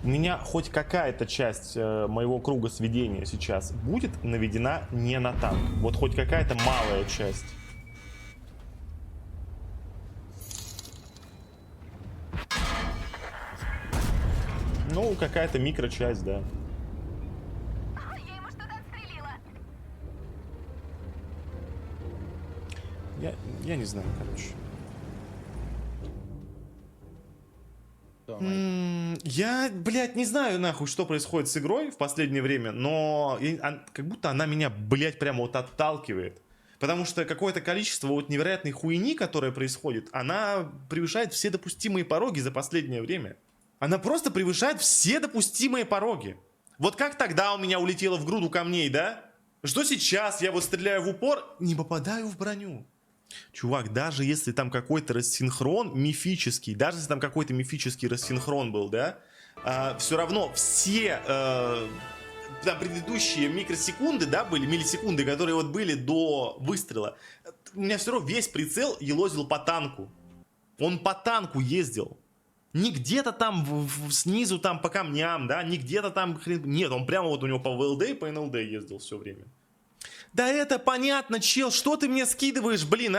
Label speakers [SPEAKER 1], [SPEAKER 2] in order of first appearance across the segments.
[SPEAKER 1] у меня хоть какая-то часть моего круга сведения сейчас будет наведена не на танк. Вот хоть какая-то малая часть. Ну, какая-то микрочасть, да.
[SPEAKER 2] Я ему что-то отстрелила.
[SPEAKER 1] Я не знаю, короче. Я, блядь, не знаю нахуй, что происходит с игрой в последнее время, но как будто она меня, блядь, прямо вот отталкивает. Потому что какое-то количество вот невероятной хуйни, которая происходит, она превышает все допустимые пороги за последнее время. Она просто превышает все допустимые пороги. Вот как тогда у меня улетело в груду камней, да? Что сейчас я вот стреляю в упор, не попадаю в броню. Чувак, даже если там какой-то рассинхрон мифический, даже если там какой-то мифический рассинхрон был, да, все равно все там предыдущие микросекунды, да, были, миллисекунды, которые вот были до выстрела, у меня все равно весь прицел елозил по танку. Он по танку ездил. Не где-то там снизу там по камням, да, не где-то там хрен... Нет, он прямо вот у него по ВЛД и по НЛД ездил все время. Да это понятно, чел, что ты мне скидываешь, блин,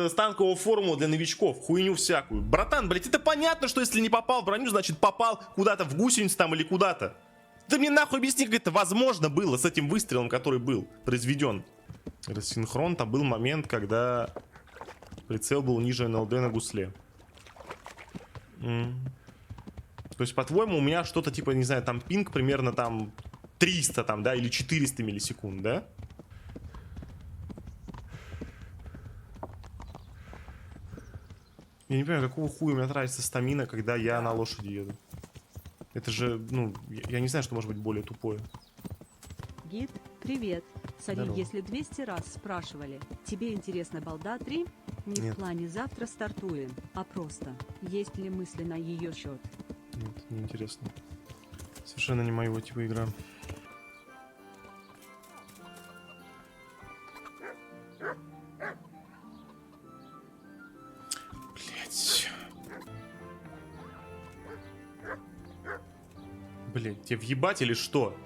[SPEAKER 1] станковую формулу для новичков, хуйню всякую. Братан, блядь, это понятно, что если не попал в броню, значит попал куда-то в гусеницу там или куда-то. Ты мне нахуй объясни, как это возможно было с этим выстрелом, который был произведен. Рассинхрон, там был момент, когда прицел был ниже НЛД на гусле. То есть, по-твоему, у меня что-то типа, не знаю, там пинг примерно там 300 там, да, или 400 миллисекунд, да? Я не понимаю, какого хуя у меня тратится стамина, когда я на лошади еду. Это же, ну, я не знаю, что может быть более тупое.
[SPEAKER 3] Гид, привет. Сори,
[SPEAKER 1] Здорово.
[SPEAKER 3] если 200 раз спрашивали, тебе интересна Балда 3? Не
[SPEAKER 1] Нет.
[SPEAKER 3] в плане завтра стартуем, а просто, есть ли мысли на ее счет?
[SPEAKER 1] Нет, неинтересно. Совершенно не моего типа игра. Блять. Блять, тебе въебать или что?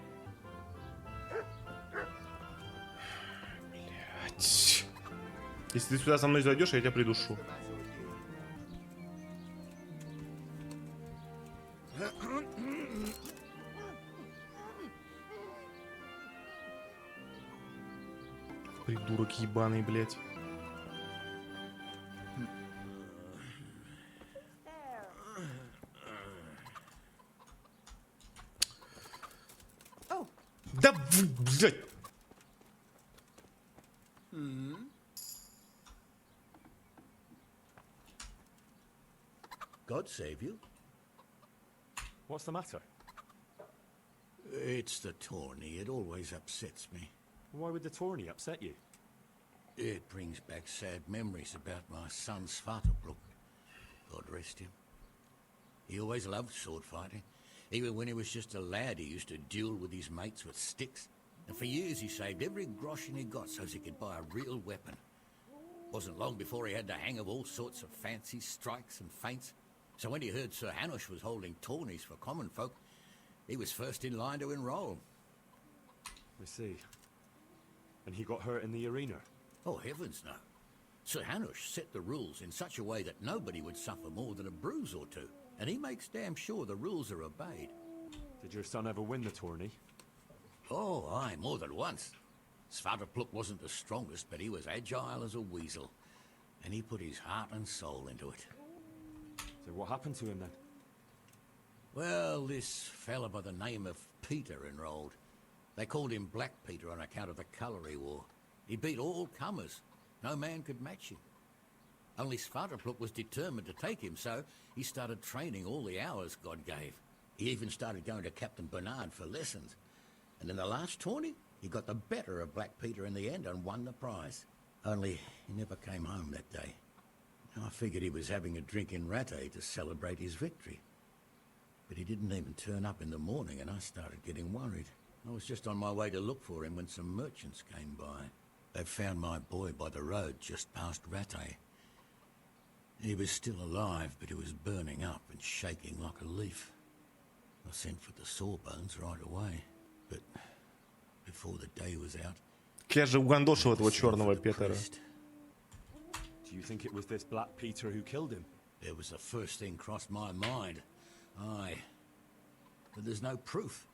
[SPEAKER 1] Блять. Если ты сюда со мной зайдешь, я тебя придушу. Придурок ебаный, блять. Да, блять.
[SPEAKER 4] God save you.
[SPEAKER 5] What's the matter?
[SPEAKER 4] It's the tourney. It always upsets me.
[SPEAKER 5] Why would the tourney upset you?
[SPEAKER 4] It brings back sad memories about my son Svartalfheim. God rest him. He always loved sword fighting. Even when he was just a lad, he used to duel with his mates with sticks. And for years he saved every groschen he got so he could buy a real weapon. Wasn't long before he had the hang of all sorts of fancy strikes and feints. So when he heard Sir Hanush was holding tourneys for common folk, he was first in line to enroll.
[SPEAKER 5] I see. And he got hurt in the arena?
[SPEAKER 4] Oh, heavens no. Sir Hanush set the rules in such a way that nobody would suffer more than a bruise or two. And he makes damn sure the rules are obeyed.
[SPEAKER 5] Did your son ever win the tourney?
[SPEAKER 4] Oh, aye, more than once. Svartalfheim wasn't the strongest, but he was agile as a weasel. And he put his heart and soul into it.
[SPEAKER 5] So what happened to him then?
[SPEAKER 4] Well, this fella by the name of Peter enrolled. They called him Black Peter on account of the colour he wore. He beat all comers. No man could match him. Only Svartalfheim was determined to take him, so he started training all the hours God gave. He even started going to Captain Bernard for lessons. And in the last tourney, he got the better of Black Peter in the end and won the prize. Only he never came home that day. I figured he was having a drink in Rattay to celebrate his victory. But he didn't even turn up in the morning, and I started getting worried. I was just on my way to look for him when some merchants came by. They found my boy by the road just past Rattay. He was still alive, but he was burning up and shaking like a leaf. I sent for the Sawbones right away, but before the day was out,
[SPEAKER 1] Я же угандошил этого
[SPEAKER 4] sent for
[SPEAKER 1] черного
[SPEAKER 4] the
[SPEAKER 1] Петера.
[SPEAKER 4] priest.
[SPEAKER 5] Do you think it was this Black Peter who killed him?
[SPEAKER 4] It was the first thing crossed my mind. Aye. But there's no proof.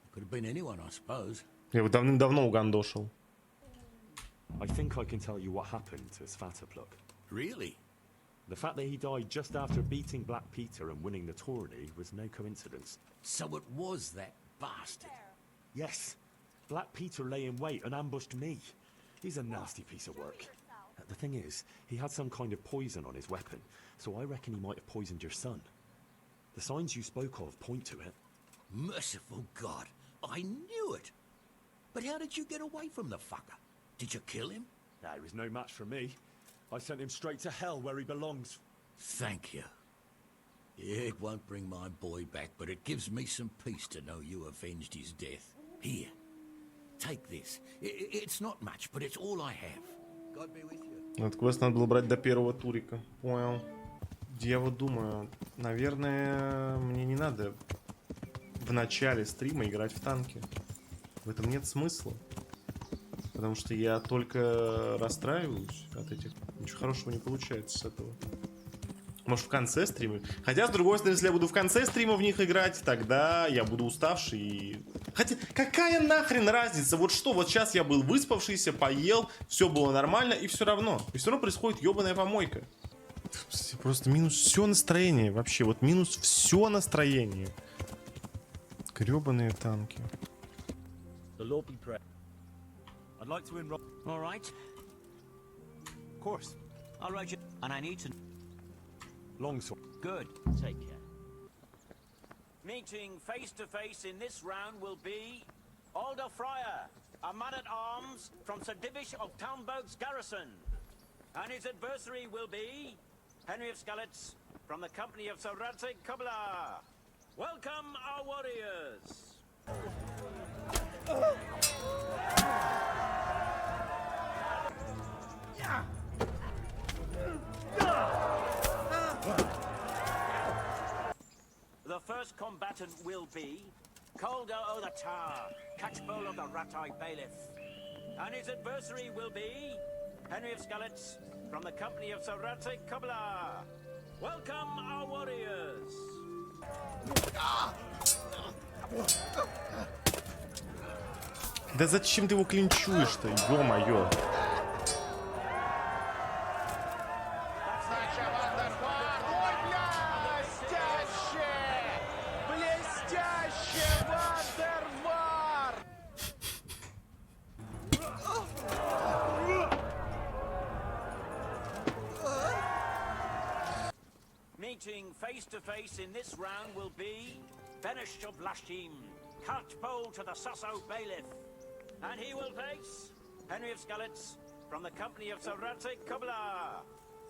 [SPEAKER 4] It could have been anyone, I suppose.
[SPEAKER 1] Я его давным-давно угандошил.
[SPEAKER 5] I think I can tell you what happened to Svatopluk.
[SPEAKER 4] Really?
[SPEAKER 5] The fact that he died just after beating Black Peter and winning the tourney was no coincidence.
[SPEAKER 4] So it was that bastard.
[SPEAKER 5] Yes, Black Peter lay in wait and ambushed me. He's a nasty piece of work. The thing is, he had some kind of poison on his weapon, so I reckon he might have poisoned your son. The signs you spoke of point to it.
[SPEAKER 4] Merciful God, I knew it. But how did you get away from the fucker? Did you kill him?
[SPEAKER 5] Nah, he was no match for me. I sent him straight to hell where he belongs.
[SPEAKER 4] Thank you. It won't bring my boy back, but it gives me some peace to know you avenged his death. Here, take this. It's not much, but it's all I have. God be with you.
[SPEAKER 1] Этот квест надо было брать до первого турика. Понял. Я вот думаю, наверное, мне не надо в начале стрима играть в танки. В этом нет смысла. Потому что я только расстраиваюсь от этих. Ничего хорошего не получается с этого. Может, в конце стрима? Хотя, с другой стороны, если я буду в конце стрима в них играть, тогда я буду уставший и... Хотя, какая нахрен разница? Вот что, вот сейчас я был выспавшийся, поел, все было нормально, и все равно происходит ебаная помойка. Просто минус все настроение вообще. Вот минус все настроение. Гребаные танки.
[SPEAKER 5] The Lord be praised. I'd like to enroll.
[SPEAKER 6] All right.
[SPEAKER 5] Of course.
[SPEAKER 6] I'll write you. And I need to.
[SPEAKER 5] Longsword.
[SPEAKER 6] Good. Take care. Meeting face to face in this round will be Alder Fryer, a man-at-arms from Sir Divish of Townboat's garrison. And his adversary will be Henry of Skalitz from the company of Sir Radzig Kubla. Welcome, our warriors. The first combatant will be Calder o' the Tower, Catchpole of the Ratai Bailiff. And his adversary will be Henry of Skalitz from the company of Sir Radzig Kubla. Welcome, our warriors.
[SPEAKER 1] Да зачем ты его клинчуешь-то, ё-моё?
[SPEAKER 6] Meeting face to face in this round will be Benish of Lashim, Catchpole to the Sasso Bailiff. And he will face Henry of Skalitz from the company of Sir Radzig Kubla.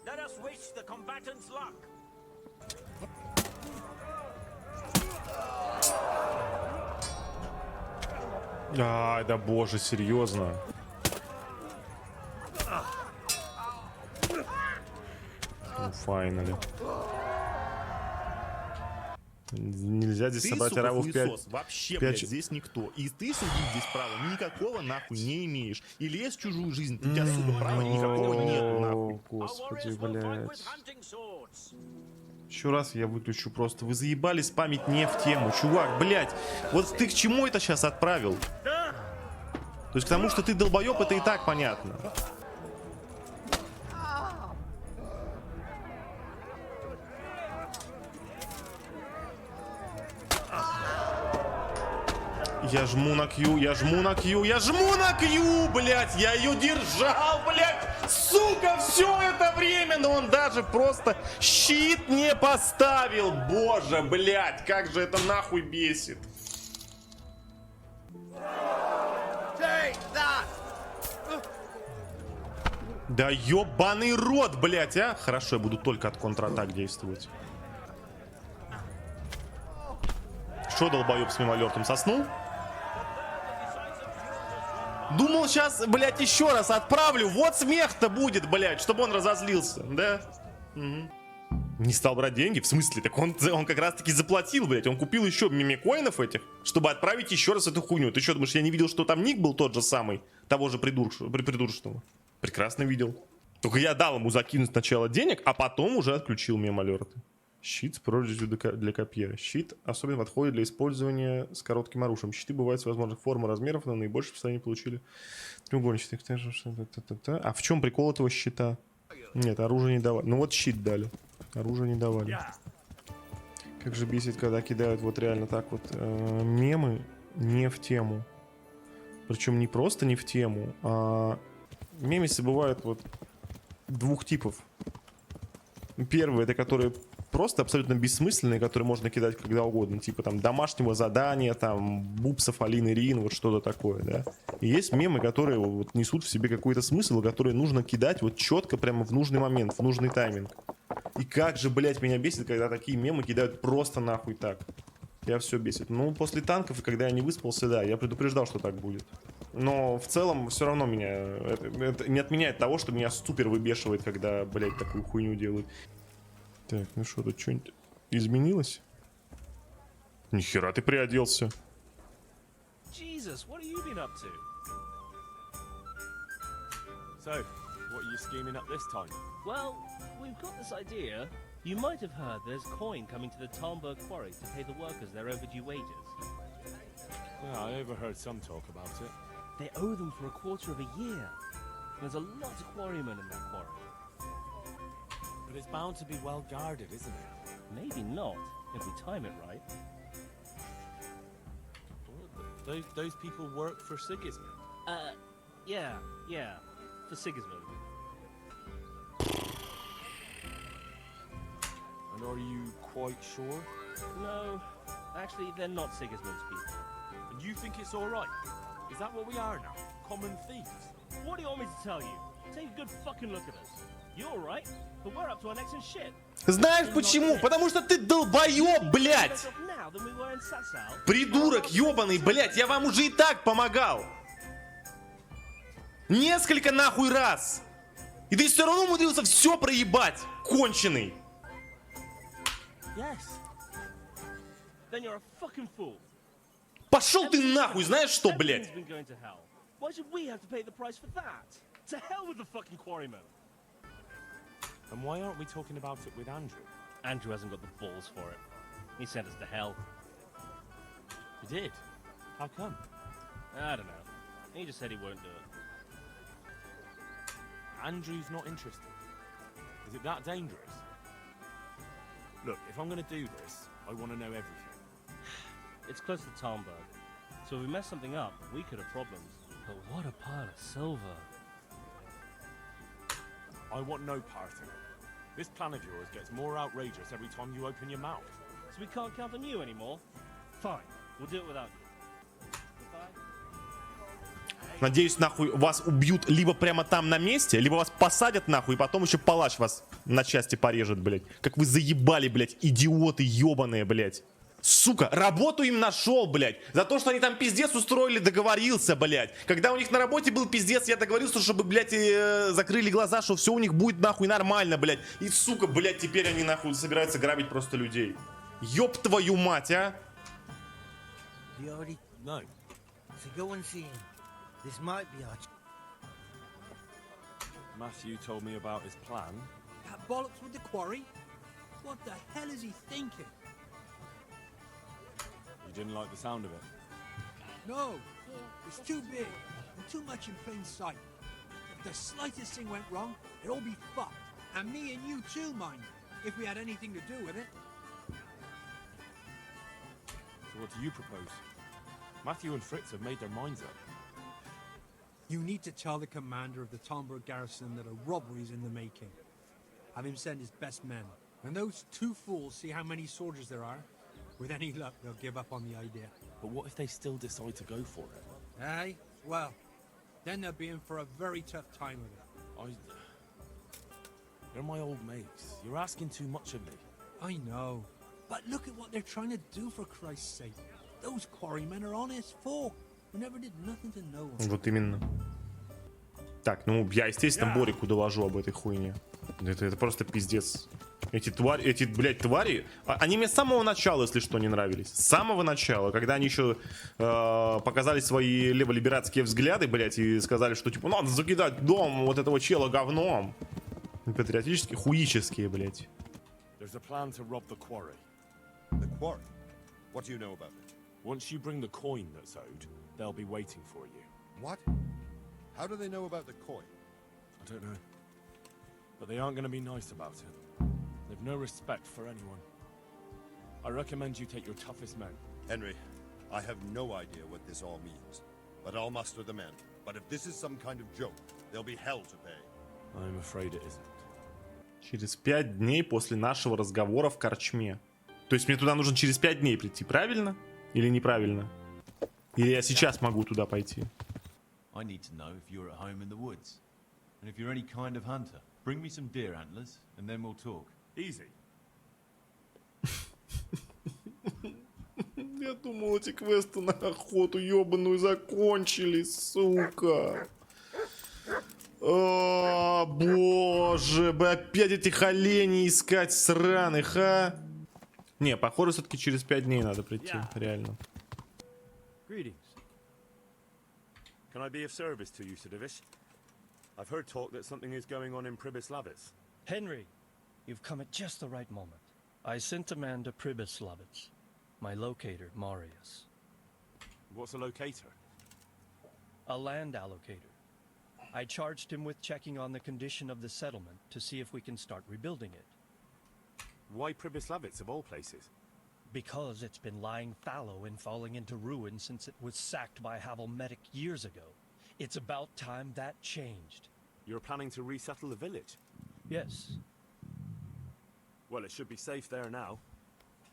[SPEAKER 6] Let us wish the combatants luck.
[SPEAKER 1] Ай, да боже, серьезно. Ну, finally. Нельзя здесь
[SPEAKER 7] Ты,
[SPEAKER 1] собрать
[SPEAKER 7] сука,
[SPEAKER 1] арабов 5.
[SPEAKER 7] хуесос. Вообще,
[SPEAKER 1] 5
[SPEAKER 7] блядь, здесь никто. И ты судить здесь права никакого нахуй не имеешь. И лезь в чужую жизнь, у тебя, сука, права никакого нету, нахуй.
[SPEAKER 1] О, господи,
[SPEAKER 6] Our warriors will fight with
[SPEAKER 1] блядь.
[SPEAKER 6] hunting swords.
[SPEAKER 1] Еще раз я выключу просто. Вы заебали спамить не в тему. Чувак, блядь. Вот ты к чему это сейчас отправил? То есть к тому, что ты долбоеб, это и так понятно. Я жму на Q, я жму на Q, я жму на Q, блядь, я ее держал, блядь, сука, все это время, но он даже просто щит не поставил, боже, блядь, как же это нахуй бесит. Да ёбаный рот, блядь, а? Хорошо, я буду только от контратак действовать. Что, долбоёб с мимолетом соснул? Думал, сейчас, блядь, еще раз отправлю. Вот смех-то будет, блядь, чтобы он разозлился, да? Угу. Не стал брать деньги? В смысле? Так он как раз таки заплатил, блядь. Он купил еще мемикоинов этих, чтобы отправить еще раз эту хуйню. Ты что, думаешь, я не видел, что там ник был тот же самый? Того же придурочного. Прекрасно видел. Только я дал ему закинуть сначала денег, а потом уже отключил мем-алерты. Щит с прорезью для копья. Щит особенно подходит для использования с коротким оружием. Щиты бывают всевозможных форм и размеров, но наибольшее состояние получили треугольничек. А в чем прикол этого щита? Нет, оружие не давали. Ну вот щит дали. Оружие не давали. Как же бесит, когда кидают вот реально так вот мемы не в тему. Причем не просто не в тему, а мемесы бывают вот двух типов. Первый это которые просто абсолютно бессмысленные, которые можно кидать когда угодно, типа там домашнего задания, там бубсов, Алины, Рин, вот что-то такое, да. И есть мемы, которые вот несут в себе какой-то смысл, которые нужно кидать вот четко прямо в нужный момент, в нужный тайминг. И как же, блять, меня бесит, когда такие мемы кидают просто нахуй так. Я все бесит. Ну, после танков, и когда я не выспался, да, я предупреждал, что так будет. Но в целом все равно меня это не отменяет того, что меня супер выбешивает, когда, блять, такую хуйню делают. Так, ну что, тут что-нибудь изменилось? Нихера ты приоделся.
[SPEAKER 8] Jesus, what have you been up to?
[SPEAKER 5] So, what are you scheming up this time?
[SPEAKER 8] Well, we've got this idea. You might have heard there's coin coming to the Talmberg quarry to pay the workers their overdue wages.
[SPEAKER 5] Yeah, I overheard some talk about it.
[SPEAKER 8] They owe them for a quarter of a year. There's a lot of quarrymen in that quarry.
[SPEAKER 5] But it's bound to be well guarded, isn't it?
[SPEAKER 8] Maybe not, if we time it right.
[SPEAKER 5] Those people work for Sigismund.
[SPEAKER 8] Yeah, for Sigismund.
[SPEAKER 5] And are you quite sure?
[SPEAKER 8] No, actually, they're not Sigismund's people.
[SPEAKER 5] And you think it's all right? Is that what we are now? Common thieves?
[SPEAKER 8] What do you want me to tell you? Take a good fucking look at us. You're right, but we're up to our necks in shit.
[SPEAKER 1] Знаешь почему? Потому что ты долбоёб, блядь!
[SPEAKER 8] Now than we were in Sasau.
[SPEAKER 1] Придурок ёбаный, блядь, я вам уже и так помогал! Несколько нахуй раз! И ты все равно умудрился все проебать, конченый!
[SPEAKER 8] Yes. Then you're a fucking fool.
[SPEAKER 1] Пошел ты нахуй, знаешь что, блядь?
[SPEAKER 8] Everything's been going to hell. Why should we have to pay the price for that? To hell with the fucking quarrymen.
[SPEAKER 5] And why aren't we talking about it with Andrew?
[SPEAKER 8] Andrew hasn't got the balls for it. He sent us to hell.
[SPEAKER 5] He did? How come?
[SPEAKER 8] I don't know. He just said he won't do it.
[SPEAKER 5] Andrew's not interested. Is it that dangerous? Look, if I'm gonna do this, I want to know everything.
[SPEAKER 8] It's close to Talmberg. So if we mess something up, we could have problems. But what a pile of silver.
[SPEAKER 5] I want no part in it. This plan of yours gets more outrageous every time you open your mouth.
[SPEAKER 8] So we can't count on you anymore? Fine, we'll do it without you. Goodbye.
[SPEAKER 1] Надеюсь, нахуй вас убьют либо прямо там на месте, либо вас посадят нахуй, и потом еще палач вас на части порежет, блядь. Как вы заебали, блядь, идиоты ебаные, блядь. Сука, работу им нашел, блядь. За то, что они там пиздец устроили, договорился, блядь. Когда у них на работе был пиздец, я договорился, чтобы, блядь, закрыли глаза, что все у них будет нахуй нормально, блядь. И, сука, блядь, теперь они нахуй собираются грабить просто людей. Ёб твою мать, а.
[SPEAKER 9] You already
[SPEAKER 5] No.
[SPEAKER 9] to go and see him. This might be our.
[SPEAKER 5] Matthew told me about his plan.
[SPEAKER 10] That bollocks with the quarry? What the hell is he thinking?
[SPEAKER 5] You didn't like the sound of it.
[SPEAKER 10] No, it's too big and too much in plain sight. If the slightest thing went wrong, it'd all be fucked. And me and you too, mind, if we had anything to do with it.
[SPEAKER 5] So what do you propose? Matthew and Fritz have made their minds up.
[SPEAKER 10] You need to tell the commander of the Talmberg garrison that a robbery's in the making. Have him send his best men. When those two fools see how many soldiers there are, with any luck, they'll give up on the idea.
[SPEAKER 5] But what if they still decide to go for it?
[SPEAKER 10] Aye? Well, then they'll be in for a very tough time with it.
[SPEAKER 5] They're my old mates. You're asking too much of me.
[SPEAKER 10] I know. But look at what they're trying to do, for Christ's sake. Those quarrymen are honest folk who never did nothing to no one.
[SPEAKER 1] Вот именно. Так, ну я, естественно, Борику доложу об этой хуйне. Это просто пиздец. Эти, блядь, твари, они мне с самого начала, если что, не нравились. С самого начала, когда они еще показали свои леволибератские взгляды, блядь, и сказали, что, типа, надо закидать дом вот этого чела говном. Патриотические, хуические, блядь.
[SPEAKER 5] There's a plan to rob the quarry.
[SPEAKER 11] The quarry? What do you know about it?
[SPEAKER 5] Once you bring the coin that's owed, they'll be waiting for you.
[SPEAKER 11] What? How do they know about the coin?
[SPEAKER 5] I don't know. But they aren't going to be nice about it. They've no respect for anyone. I recommend you take your toughest men.
[SPEAKER 11] Henry, I have no idea what this all means. But I'll muster the men. But if this is some kind of joke, there'll be hell to pay.
[SPEAKER 5] I'm afraid it isn't.
[SPEAKER 1] Через 5 дней после нашего разговора в корчме. То есть мне туда нужно через 5 дней прийти, правильно? Или неправильно? Или я сейчас могу туда пойти?
[SPEAKER 12] I need to know if you're at home in the woods. And if you're any kind of hunter. Bring me some deer antlers, and then we'll talk.
[SPEAKER 5] Easy.
[SPEAKER 1] Я думал, эти квесты на охоту ебаную закончились, сука. О, боже, бы опять этих оленей искать сраных, а? Не, похоже, все-таки через 5 дней надо прийти, реально.
[SPEAKER 5] Greetings. Can I be of service to you, Sidovish? I've heard talk that something is going on in Pribyslavitz.
[SPEAKER 8] Henry, you've come at just the right moment. I sent a man to Pribyslavitz. My locator, Marius.
[SPEAKER 5] What's a locator?
[SPEAKER 8] A land allocator. I charged him with checking on the condition of the settlement to see if we can start rebuilding it.
[SPEAKER 5] Why Pribyslavitz of all places?
[SPEAKER 8] Because it's been lying fallow and falling into ruin since it was sacked by Havelmetic years ago. It's about time that changed.
[SPEAKER 5] You're planning to resettle the village?
[SPEAKER 8] Yes.
[SPEAKER 5] Well, it should be safe there now.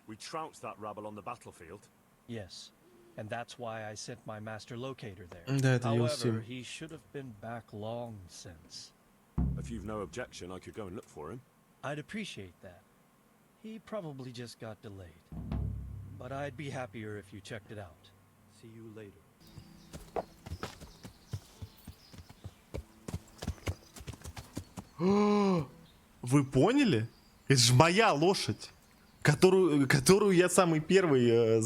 [SPEAKER 5] We trounced that rabble on the battlefield.
[SPEAKER 8] Yes. And that's why I sent my master locator there.
[SPEAKER 1] Да, это
[SPEAKER 8] However, he should have been back long since.
[SPEAKER 5] If you've no objection, I could go and look for him.
[SPEAKER 8] I'd appreciate that. He probably just got delayed. But I'd be happier if you checked it out. See you later.
[SPEAKER 1] Вы поняли? Это же моя лошадь, которую я самый первый,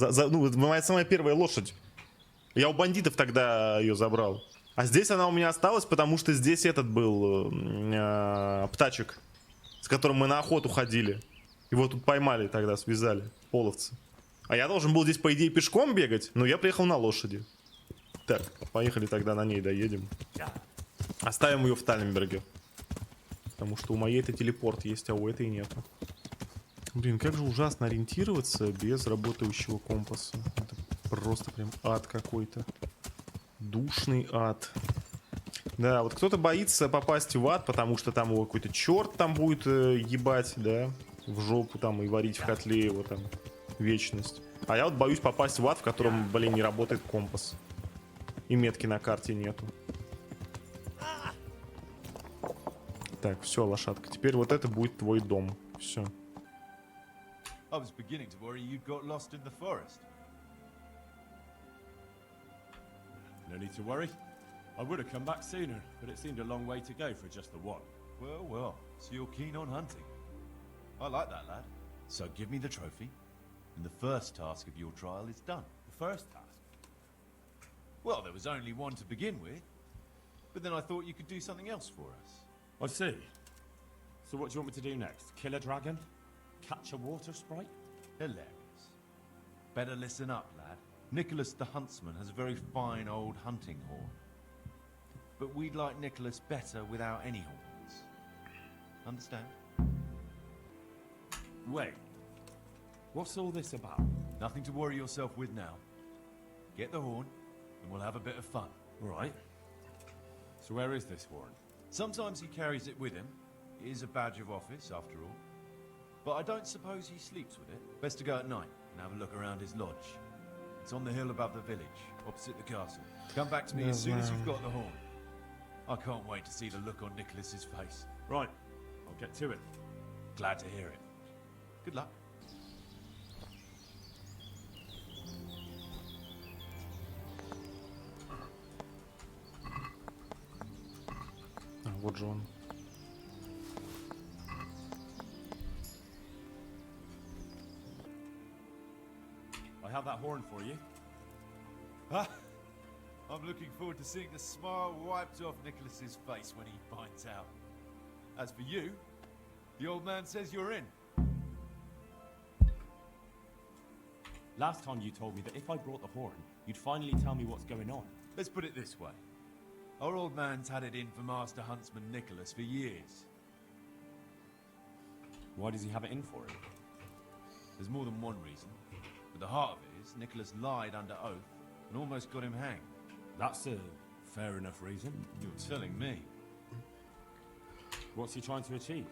[SPEAKER 1] моя самая первая лошадь. Я у бандитов тогда ее забрал. А здесь она у меня осталась, потому что здесь этот был птачек, с которым мы на охоту ходили. Его тут поймали тогда, связали, половцы. А я должен был здесь, по идее, пешком бегать, но я приехал на лошади. Так, поехали тогда на ней доедем. Оставим ее в Талленберге. Потому что у моей-то телепорт есть, а у этой нету. Блин, как же ужасно ориентироваться без работающего компаса. Это просто прям ад какой-то. Душный ад. Да, вот кто-то боится попасть в ад, потому что там его какой-то черт там будет ебать, да, в жопу там и варить в котле его там вечность. А я вот боюсь попасть в ад, в котором, блин, не работает компас. И метки на карте нету. Так, все, лошадка. Теперь вот это будет твой дом. Все.
[SPEAKER 12] I was beginning to worry you'd got lost in the forest.
[SPEAKER 5] No need to worry. I would have come back sooner, but it seemed a long way to go for just the one.
[SPEAKER 12] Well, so you're keen on hunting. I like that, lad. So give me the trophy, and the first task of your trial is done.
[SPEAKER 5] The first task?
[SPEAKER 12] Well, there was only one to begin with, but then I thought you could do something else for us.
[SPEAKER 5] I see. So what do you want me to do next? Kill a dragon? Catch a water sprite?
[SPEAKER 12] Hilarious. Better listen up, lad. Nicholas the Huntsman has a very fine old hunting horn. But we'd like Nicholas better without any horns. Understand?
[SPEAKER 5] Wait. What's all this about?
[SPEAKER 12] Nothing to worry yourself with now. Get the horn, and we'll have a bit of fun.
[SPEAKER 5] Right. So where is this horn?
[SPEAKER 12] Sometimes he carries it with him. It is a badge of office, after all. But I don't suppose he sleeps with it. Best to go at night and have a look around his lodge. It's on the hill above the village, opposite the castle. Come back to me as soon as you've got the horn. I can't wait to see the look on Nicholas's face.
[SPEAKER 5] Right. I'll get to it.
[SPEAKER 12] Glad to hear it. Good luck.
[SPEAKER 1] А, вот же он.
[SPEAKER 12] I have that horn for you. Ah, I'm looking forward to seeing the smile wiped off Nicholas's face when he finds out. As for you, the old man says you're in.
[SPEAKER 5] Last time you told me that if I brought the horn, you'd finally tell me what's going on.
[SPEAKER 12] Let's put it this way. Our old man's had it in for Master Huntsman Nicholas for years.
[SPEAKER 5] Why does he have it in for him?
[SPEAKER 12] There's more than one reason. But the heart of it is, Nicholas lied under oath and almost got him hanged.
[SPEAKER 5] That's a fair enough reason.
[SPEAKER 12] You're telling me.
[SPEAKER 5] What's he trying to achieve?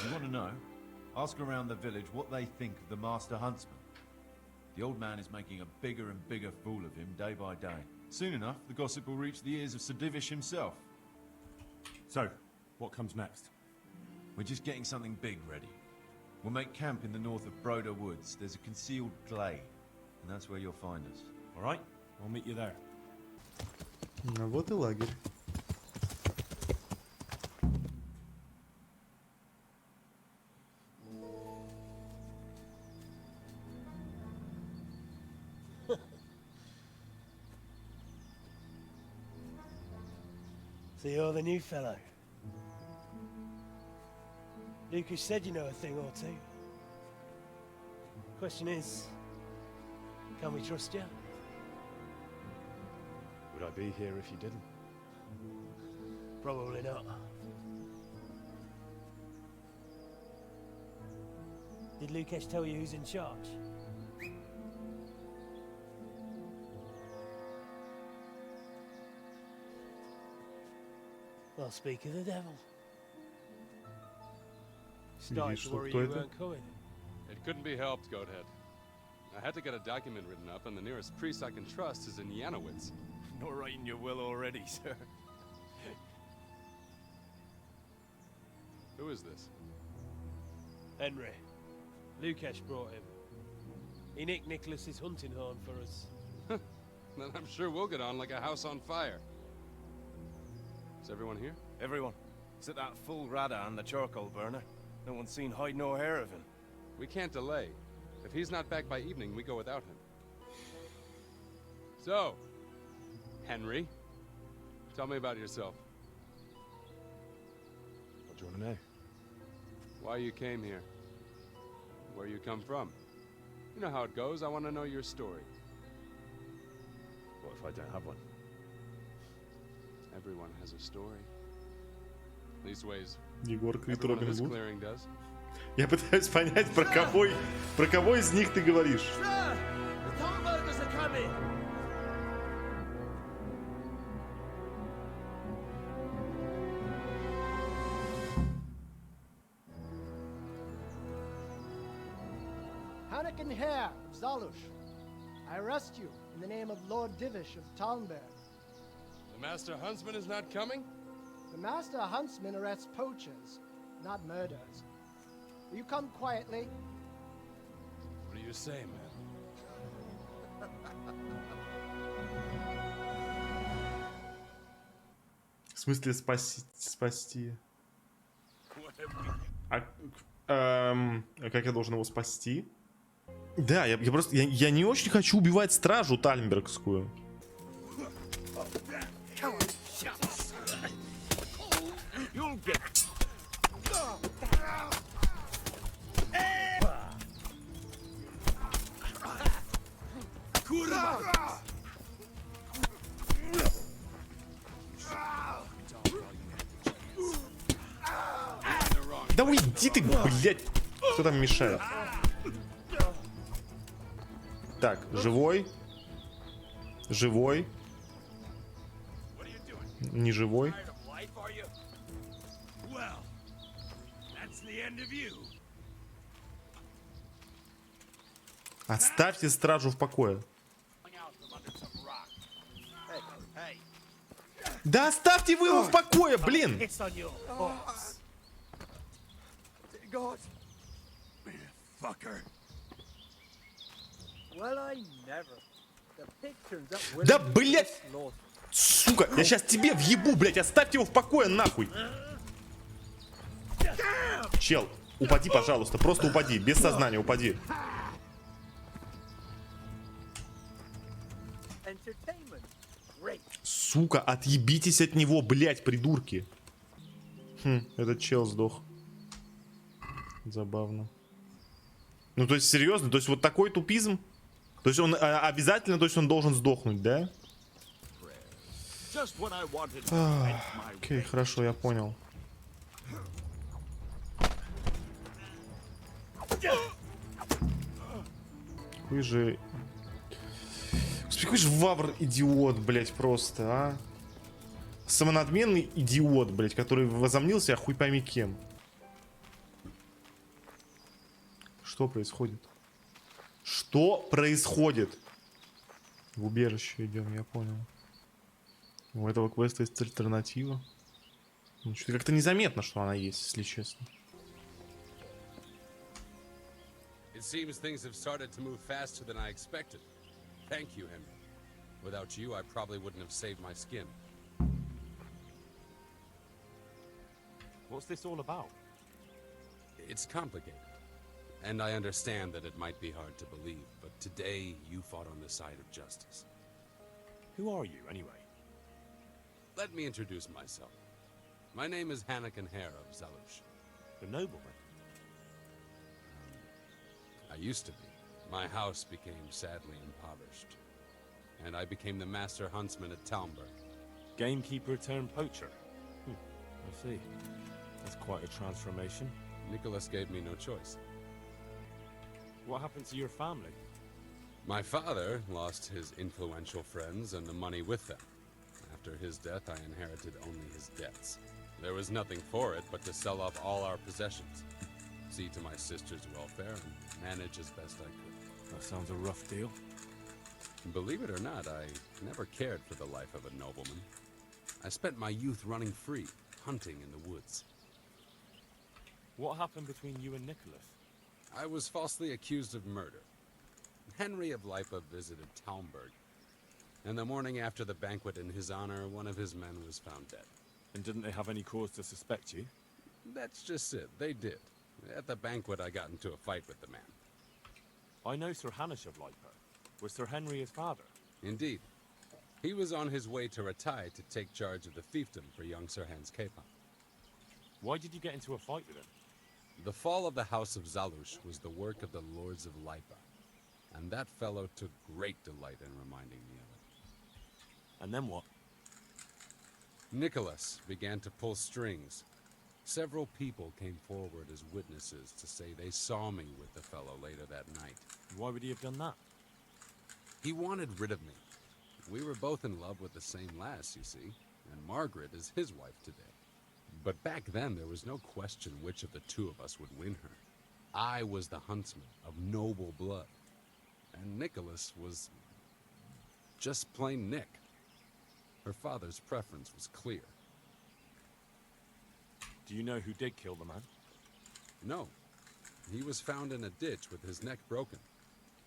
[SPEAKER 12] You want to know? Ask around the village what they think of the Master Huntsman. The old man is making a bigger and bigger fool of him day by day. Soon enough, the gossip will reach the ears of Sir Divish himself.
[SPEAKER 5] So, what comes next?
[SPEAKER 12] We're just getting something big ready. We'll make camp in the north of Broder Woods. There's a concealed glade, and that's where you'll find us.
[SPEAKER 5] All right, I'll meet you there.
[SPEAKER 1] Вот и лагерь.
[SPEAKER 13] So you're the new fellow. Lucas said you know a thing or two. Question is, can we trust you?
[SPEAKER 5] Would I be here if you didn't?
[SPEAKER 13] Probably not. Did Lucas tell you who's in charge? Well, speak of the devil. Starting to worry you weren't coming.
[SPEAKER 14] It couldn't be helped, Goathead. I had to get a document written up, and the nearest priest I can trust is in Janowitz.
[SPEAKER 8] Not writing your will already, sir.
[SPEAKER 14] Who is this?
[SPEAKER 13] Henry. Lucas brought him. He nicked Nicholas's hunting horn for us.
[SPEAKER 14] Then I'm sure we'll get on like a house on fire. Is everyone here?
[SPEAKER 15] Everyone. Except that fool Radan, the charcoal burner. No one's seen hide nor hair of him.
[SPEAKER 14] We can't delay. If he's not back by evening, we go without him. So, Henry, tell me about yourself.
[SPEAKER 5] What do you want to know?
[SPEAKER 14] Why you came here. Where you come from. You know how it goes. I want to know your story.
[SPEAKER 5] What if I don't have one?
[SPEAKER 14] Everyone has a story. Leastways,
[SPEAKER 1] Егор Крид,
[SPEAKER 14] everyone in
[SPEAKER 1] Робин
[SPEAKER 14] this
[SPEAKER 1] Гуд.
[SPEAKER 14] clearing does.
[SPEAKER 1] Я пытаюсь понять, про кого из них ты говоришь.
[SPEAKER 13] The Thornburgers are coming!
[SPEAKER 16] Hannikin Hare of Zalush, I arrest you in the name of Lord Divish of Talmberg.
[SPEAKER 14] The Master Huntsman is not coming?
[SPEAKER 16] The Master Huntsman arrests poachers, not murderers. Will you come quietly?
[SPEAKER 14] What do you say, man?
[SPEAKER 1] В смысле спасти? Как я должен его спасти? Да, я просто... Я не очень хочу убивать стражу тальмбергскую. Да уйди ты, блядь! Кто там мешает? Так, живой. Живой. Не живой. Оставьте стражу в покое. Да оставьте вы его в покое, блин! Да, блядь! Сука, я сейчас тебе въебу, блядь, оставьте его в покое, нахуй! Чел, упади, пожалуйста, просто упади, без сознания упади. Сука, отъебитесь от него, блять, придурки. Этот чел сдох. Забавно. Ну, то есть, серьезно? То есть, вот такой тупизм? То есть, он обязательно, то есть, он должен сдохнуть, да? Окей, хорошо, я понял. Какой же... Господи, какой же вавр идиот, блять, просто, а? Самонадменный идиот, блять, который возомнил себя хуй пойми кем. Что происходит? Что происходит? В убежище идем, я понял. У этого квеста есть альтернатива. Ну, что-то как-то незаметно, что она есть, если честно.
[SPEAKER 14] It seems things have started to move faster than I expected. Thank you, Henry. Without you, I probably wouldn't have saved my skin.
[SPEAKER 5] What's this all about?
[SPEAKER 14] It's complicated. And I understand that it might be hard to believe, but today you fought on the side of justice.
[SPEAKER 5] Who are you, anyway?
[SPEAKER 14] Let me introduce myself. My name is Hanakin Hare of Zalush.
[SPEAKER 5] The nobleman?
[SPEAKER 14] I used to be. My house became sadly impoverished. And I became the master huntsman at Talmberg.
[SPEAKER 5] Gamekeeper turned poacher? I see. That's quite a transformation.
[SPEAKER 14] Nicholas gave me no choice.
[SPEAKER 5] What happened to your family?
[SPEAKER 14] My father lost his influential friends and the money with them. After his death, I inherited only his debts. There was nothing for it but to sell off all our possessions, see to my sister's welfare, and manage as best I could.
[SPEAKER 5] That sounds a rough deal.
[SPEAKER 14] Believe it or not, I never cared for the life of a nobleman. I spent my youth running free, hunting in the woods.
[SPEAKER 5] What happened between you and Nicholas?
[SPEAKER 14] I was falsely accused of murder. Henry of Lipa visited Talmberg, and the morning after the banquet in his honor, one of his men was found dead.
[SPEAKER 5] And didn't they have any cause to suspect you?
[SPEAKER 14] That's just it, they did. At the banquet, I got into a fight with the man.
[SPEAKER 5] I know Sir Hanish of Lipa. Was Sir Henry his father?
[SPEAKER 14] Indeed. He was on his way to Rattay to take charge of the fiefdom for young Sir Hans Capon.
[SPEAKER 5] Why did you get into a fight with him?
[SPEAKER 14] The fall of the House of Zalush was the work of the Lords of Lipa, and that fellow took great delight in reminding me of it.
[SPEAKER 5] And then what?
[SPEAKER 14] Nicholas began to pull strings. Several people came forward as witnesses to say they saw me with the fellow later that night.
[SPEAKER 5] Why would he have done that?
[SPEAKER 14] He wanted rid of me. We were both in love with the same lass, you see, and Margaret is his wife today. But back then, there was no question which of the two of us would win her. I was the huntsman of noble blood, and Nicholas was just plain Nick. Her father's preference was clear.
[SPEAKER 5] Do you know who did kill the man?
[SPEAKER 14] No. He was found in a ditch with his neck broken.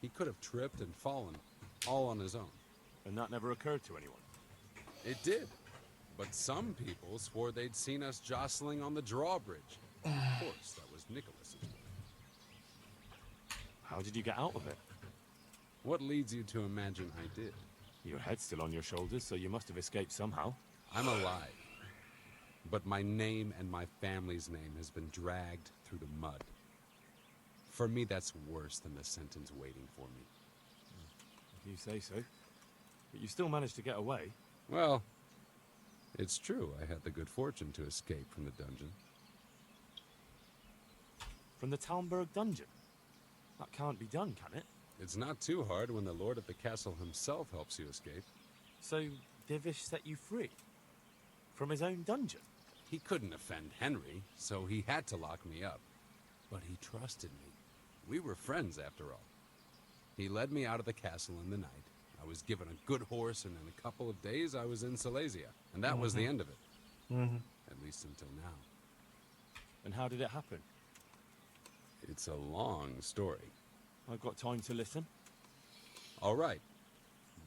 [SPEAKER 14] He could have tripped and fallen, all on his own.
[SPEAKER 5] And that never occurred to anyone?
[SPEAKER 14] It did. But some people swore they'd seen us jostling on the drawbridge. Of course, that was Nicholas's way.
[SPEAKER 5] How did you get out of it?
[SPEAKER 14] What leads you to imagine I did?
[SPEAKER 5] Your head's still on your shoulders, so you must have escaped somehow.
[SPEAKER 14] I'm alive. But my name and my family's name has been dragged through the mud. For me, that's worse than the sentence waiting for me.
[SPEAKER 5] If you say so. But you still managed to get away.
[SPEAKER 14] Well, it's true. I had the good fortune to escape from the dungeon.
[SPEAKER 5] From the Talmberg dungeon? That can't be done, can it?
[SPEAKER 14] It's not too hard when the lord of the castle himself helps you escape.
[SPEAKER 5] So, Divish set you free? From his own dungeon?
[SPEAKER 14] He couldn't offend Henry, so he had to lock me up. But he trusted me. We were friends, after all. He led me out of the castle in the night. I was given a good horse, and in a couple of days I was in Silesia. And that was the end of it. At least until now.
[SPEAKER 5] And how did it happen?
[SPEAKER 14] It's a long story.
[SPEAKER 5] I've got time to listen.
[SPEAKER 14] All right.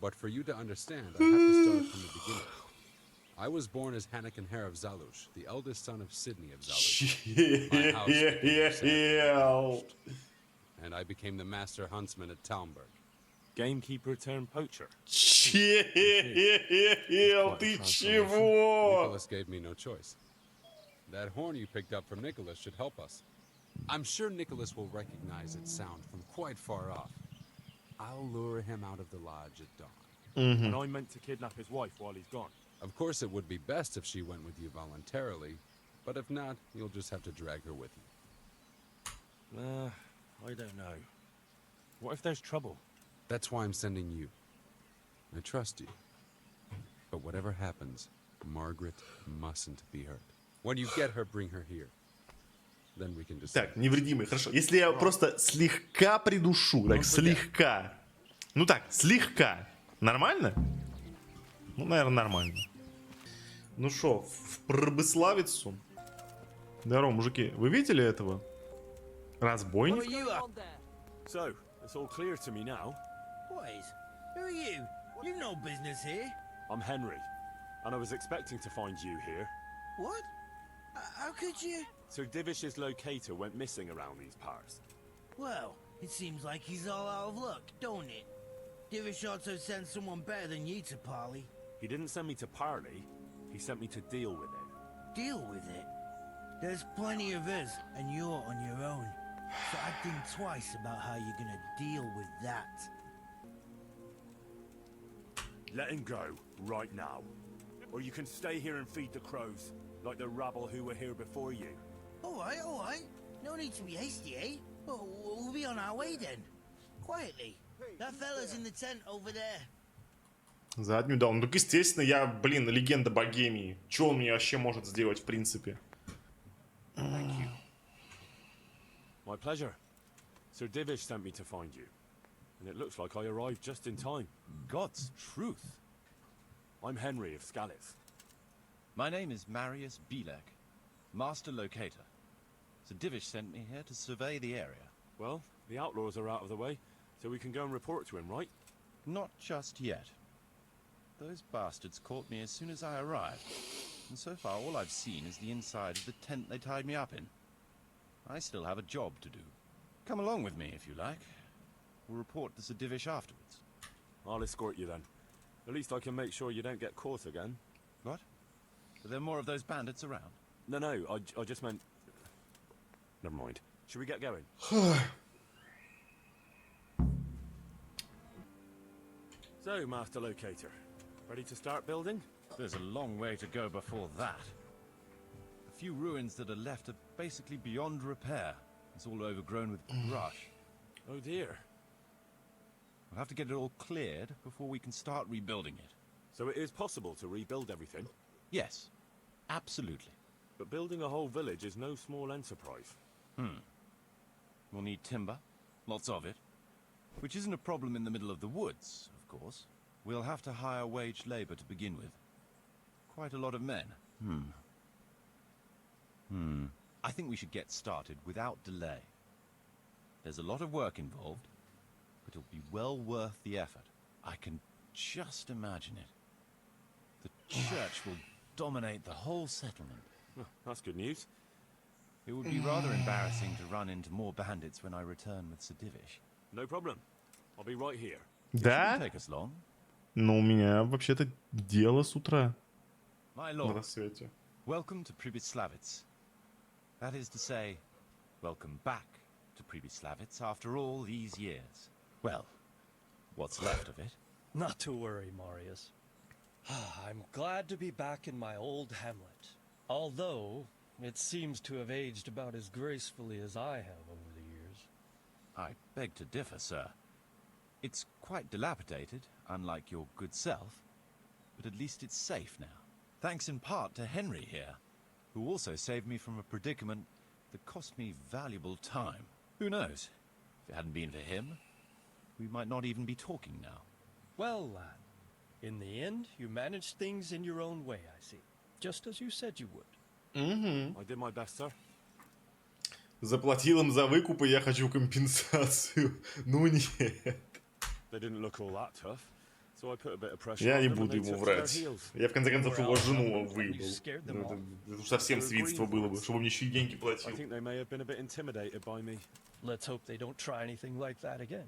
[SPEAKER 14] But for you to understand, I have to start from the beginning. I was born as Hanakin Hare of Zalush, the eldest son of Sidney of Zalush. My house became established, and I became the master huntsman at Talmberg.
[SPEAKER 5] Gamekeeper turned poacher.
[SPEAKER 1] Чел, ты чего?
[SPEAKER 14] Nicholas gave me no choice. That horn you picked up from Nicholas should help us. I'm sure Nicholas will recognize its sound from quite far off. I'll lure him out of the lodge at dawn.
[SPEAKER 5] And I meant to kidnap his wife while he's gone.
[SPEAKER 14] Of course, it would be best if she went with you voluntarily, but if not, you'll just have to drag her with you.
[SPEAKER 5] I don't know. What if there's trouble?
[SPEAKER 14] That's why I'm sending you. I trust you. But whatever happens, Margaret mustn't be hurt. When you get her, bring her here. Then we can decide.
[SPEAKER 1] Так, невредимый, хорошо. Если я просто слегка придушу, так, слегка. Ну так, слегка. Нормально? Ну, наверное, нормально. Ну шо, в Пробыславицу. Здорово, мужики. Вы видели этого? Разбойник?
[SPEAKER 5] So, it's all clear to me now.
[SPEAKER 9] Boys, who are you? You've no business here.
[SPEAKER 5] I'm Henry, and I was expecting to find you here.
[SPEAKER 9] What? How could you?
[SPEAKER 5] Sir Divish's locator went missing around these parts.
[SPEAKER 9] Well, it seems like he's all out of luck, don't it? Divish ought to send someone better than you to Parley.
[SPEAKER 5] He didn't send me to parley, he sent me to deal with it.
[SPEAKER 9] Deal with it? There's plenty of us, and you're on your own. So I'd think twice about how you're gonna deal with that.
[SPEAKER 5] Let him go, right now. Or you can stay here and feed the crows, like the rabble who were here before you.
[SPEAKER 9] All right. No need to be hasty, eh? We'll be on our way then. Quietly. That fella's in the tent over there.
[SPEAKER 1] Заднюю дал. Ну так естественно, я, блин, легенда Богемии. Че он мне вообще может сделать, в принципе?
[SPEAKER 5] My pleasure. Sir Divish sent me to find you. And it looks like I arrived just in time.
[SPEAKER 12] God's truth.
[SPEAKER 5] I'm Henry of Scalith.
[SPEAKER 12] My name is Marius Belek, Master Locator. Sir Divish sent me here to survey the area.
[SPEAKER 5] Well, the outlaws are out of the way, so we can go and report to him, right?
[SPEAKER 12] Not just yet. Those bastards caught me as soon as I arrived, and so far all I've seen is the inside of the tent they tied me up in. I still have a job to do. Come along with me if you like. We'll report to Sir Divish afterwards.
[SPEAKER 5] I'll escort you then. At least I can make sure you don't get caught again.
[SPEAKER 12] What? Are there more of those bandits around?
[SPEAKER 5] No, I just meant... Never mind. Should we get going? So, Master Locator, ready to start building?
[SPEAKER 12] There's a long way to go before that. The few ruins that are left are basically beyond repair. It's all overgrown with brush.
[SPEAKER 5] Oh dear.
[SPEAKER 12] We'll have to get it all cleared before we can start rebuilding it.
[SPEAKER 5] So it is possible to rebuild everything?
[SPEAKER 12] Yes, absolutely.
[SPEAKER 5] But building a whole village is no small enterprise.
[SPEAKER 12] We'll need timber, lots of it, which isn't a problem in the middle of the woods, of course. We'll have to hire wage labor to begin with. Quite a lot of men. I think we should get started without delay. There's a lot of work involved, but it'll be well worth the effort. I can just imagine it. The church will dominate the whole settlement.
[SPEAKER 5] Well, that's good news.
[SPEAKER 12] It would be rather embarrassing to run into more bandits when I return with Sir Divish.
[SPEAKER 5] No problem. I'll be right here.
[SPEAKER 1] Да?
[SPEAKER 12] Take us long.
[SPEAKER 1] Но у меня вообще-то дело с утра.
[SPEAKER 12] My
[SPEAKER 1] На
[SPEAKER 12] lord,
[SPEAKER 1] рассвете.
[SPEAKER 12] welcome to Pribyslavitz. That is to say, welcome back to Pribyslavitz after all these years. Well, what's left of it.
[SPEAKER 8] Not to worry, Marius. I'm glad to be back in my old hamlet. Although, it seems to have aged about as gracefully as I have over the years.
[SPEAKER 12] I beg to differ, sir. It's quite dilapidated, unlike your good self, but at least it's safe now. Thanks in part to Henry here, who also saved me from a predicament that cost me valuable time. Who knows? If it hadn't been for him, we might not even be talking now.
[SPEAKER 8] Well, lad, in the end, you managed things in your own way, I see. Just as you said you would.
[SPEAKER 5] I did my best, sir.
[SPEAKER 1] Заплатил им за выкуп, и я хочу компенсацию. Ну нет.
[SPEAKER 5] They didn't look all that tough, so I put a bit of pressure
[SPEAKER 1] Я
[SPEAKER 5] on
[SPEAKER 1] не
[SPEAKER 5] them and
[SPEAKER 1] буду
[SPEAKER 5] they
[SPEAKER 1] ему
[SPEAKER 5] took to their
[SPEAKER 1] врать.
[SPEAKER 5] heels.
[SPEAKER 1] Я в конце концов его жену выебал. Это уж совсем свинство было бы, чтобы мне еще и деньги
[SPEAKER 5] I
[SPEAKER 1] платил.
[SPEAKER 5] think they may have been a bit intimidated by me.
[SPEAKER 8] Let's hope they don't try anything like that again.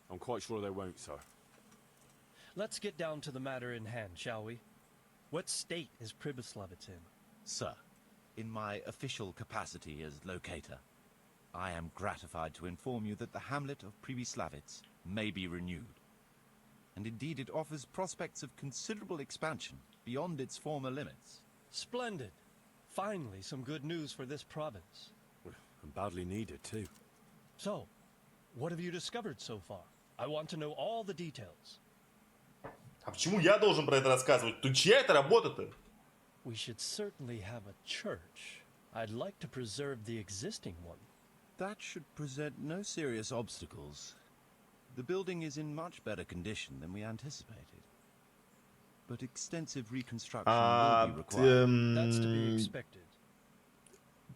[SPEAKER 5] I'm quite sure they won't, sir.
[SPEAKER 8] let's get down to the matter in hand, shall we? What state is Pribyslavitz in?
[SPEAKER 17] Sir, in my official capacity as locator, I am gratified to inform you that the hamlet of Pribyslavitz may be renewed. And indeed it offers prospects of considerable expansion beyond its former limits.
[SPEAKER 8] Splendid. Finally, some good news for this province.
[SPEAKER 5] And badly needed, too.
[SPEAKER 8] So, what have you discovered so far? I want to know all the details.
[SPEAKER 1] А почему я должен про это рассказывать? Тут чья это работа-то?
[SPEAKER 8] We should certainly have a church. I'd like to preserve the existing one.
[SPEAKER 17] That should present no serious obstacles. The building is in much better condition than we anticipated. But extensive reconstruction will be required.
[SPEAKER 8] That's to be expected.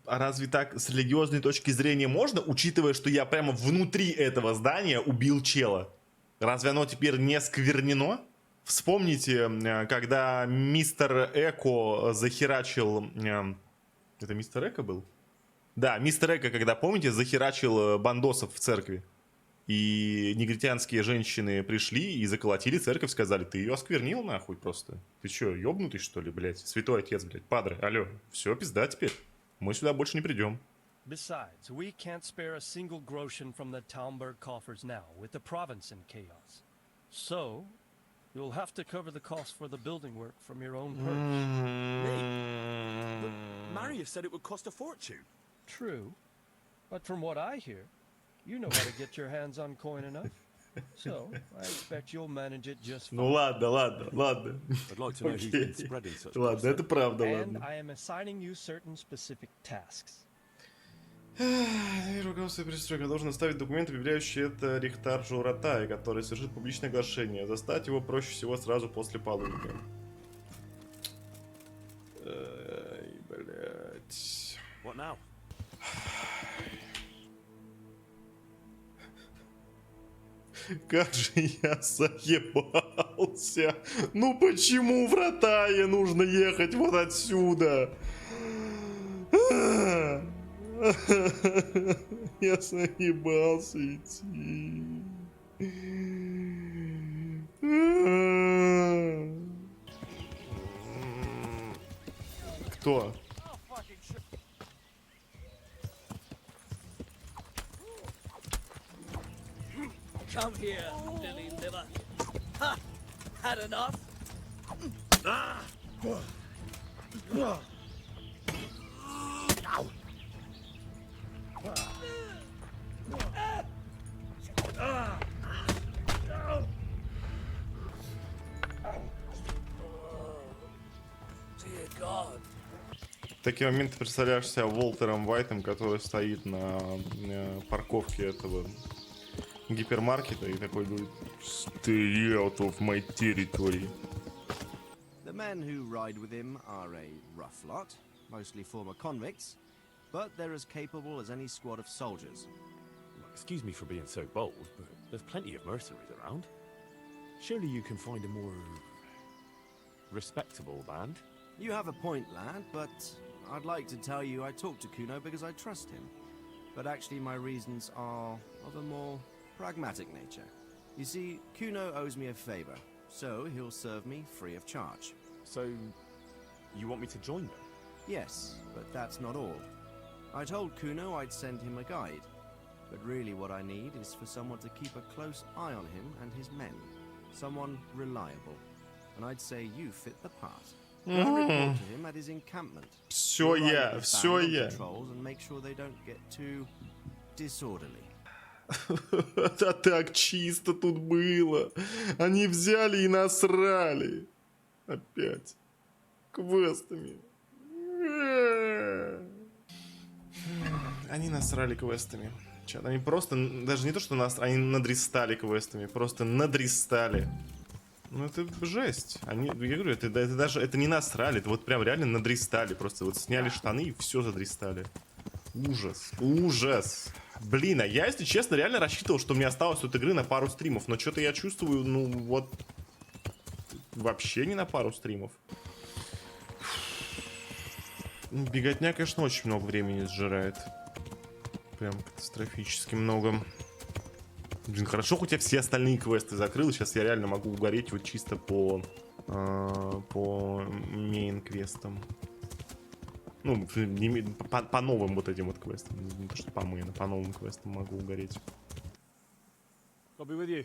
[SPEAKER 1] А разве так с религиозной точки зрения можно, учитывая, что я прямо внутри этого здания убил чела? Разве оно теперь не сквернено? Вспомните, когда мистер Эко захерачил... Это мистер Эко был? Да, мистер Эко, когда, помните, захерачил бандосов в церкви. И негритянские женщины пришли и заколотили церковь, сказали, ты ее осквернил нахуй просто. Ты что, ёбнутый что ли, блядь? Святой отец, блядь, падре, алло. Все, пизда теперь. Мы сюда больше не придем.
[SPEAKER 8] Besides, we can't spare a single groschen from the Talmberg coffers now, with the province in chaos. So, you'll have to cover the cost for the building work from your own purse.
[SPEAKER 5] But Marius said it would cost a fortune.
[SPEAKER 8] True. But from what I hear, you know how to get your hands on coin enough. So, I expect you'll manage it just fine.
[SPEAKER 1] Ну ладно.
[SPEAKER 5] I'd like to know who's been spreading such
[SPEAKER 1] Ладно, это правда,
[SPEAKER 8] And
[SPEAKER 1] ладно.
[SPEAKER 8] I am assigning you certain specific tasks.
[SPEAKER 1] Руководство перестройка должен оставить документы, объявляющие это Рихтар Журатай, который совершит публичное оглашение. Застать его проще всего сразу после полудня. Ай, блять.
[SPEAKER 5] What now?
[SPEAKER 1] Как же я заебался. Ну почему в Ратае нужно ехать вот отсюда? Я заебался идти. Кто?
[SPEAKER 18] Come here, Lily Liver. Ha! Had enough? Dear God.
[SPEAKER 1] В такие моменты представляешь себя Уолтером Уайтом, который стоит на парковке этого гипермаркета и такой говорит: Stay out of my territory.
[SPEAKER 19] The men who ride with him are a rough lot, mostly former convicts, but they're as capable as any squad of soldiers.
[SPEAKER 5] Excuse me for being so bold, but there's plenty of mercenaries around. Surely you can find a more respectable band?
[SPEAKER 19] You have a point, lad, but I'd like to tell you I talked to Kuno because I trust him. But actually my reasons are of a more pragmatic nature. You see, Kuno owes me a favor, so he'll serve me free of charge.
[SPEAKER 5] So, you want me to join them?
[SPEAKER 19] Yes, but that's not all. I told Kuno I'd send him a guide, but really what I need is for someone to keep a close eye on him and his men. Someone reliable. And I'd say you fit the part. Go report to him at his encampment.
[SPEAKER 1] Все я.
[SPEAKER 19] Controls and make sure they don't get too disorderly.
[SPEAKER 1] Да так чисто тут было. Они взяли и насрали. Опять. Квестами. Они насрали квестами. Чат, они просто, даже не то, что они надрестали квестами, просто надрестали. Ну это жесть. Они, я говорю, это даже это не насрали, это вот прям реально надрестали. Просто вот сняли штаны и все задрестали. Ужас. Ужас. Блин, а я, если честно, реально рассчитывал, что мне осталось от игры на пару стримов. Но что-то я чувствую, ну вот... Вообще не на пару стримов. Беготня, конечно, очень много времени сжирает. Прям катастрофически много. Блин, хорошо, хоть я все остальные квесты закрыл. Сейчас я реально могу угореть вот чисто по мейн-квестам. Ну, по новым вот этим вот квестам. Не то, что по мейну, по новым квестам могу угореть.
[SPEAKER 5] I'll be with you.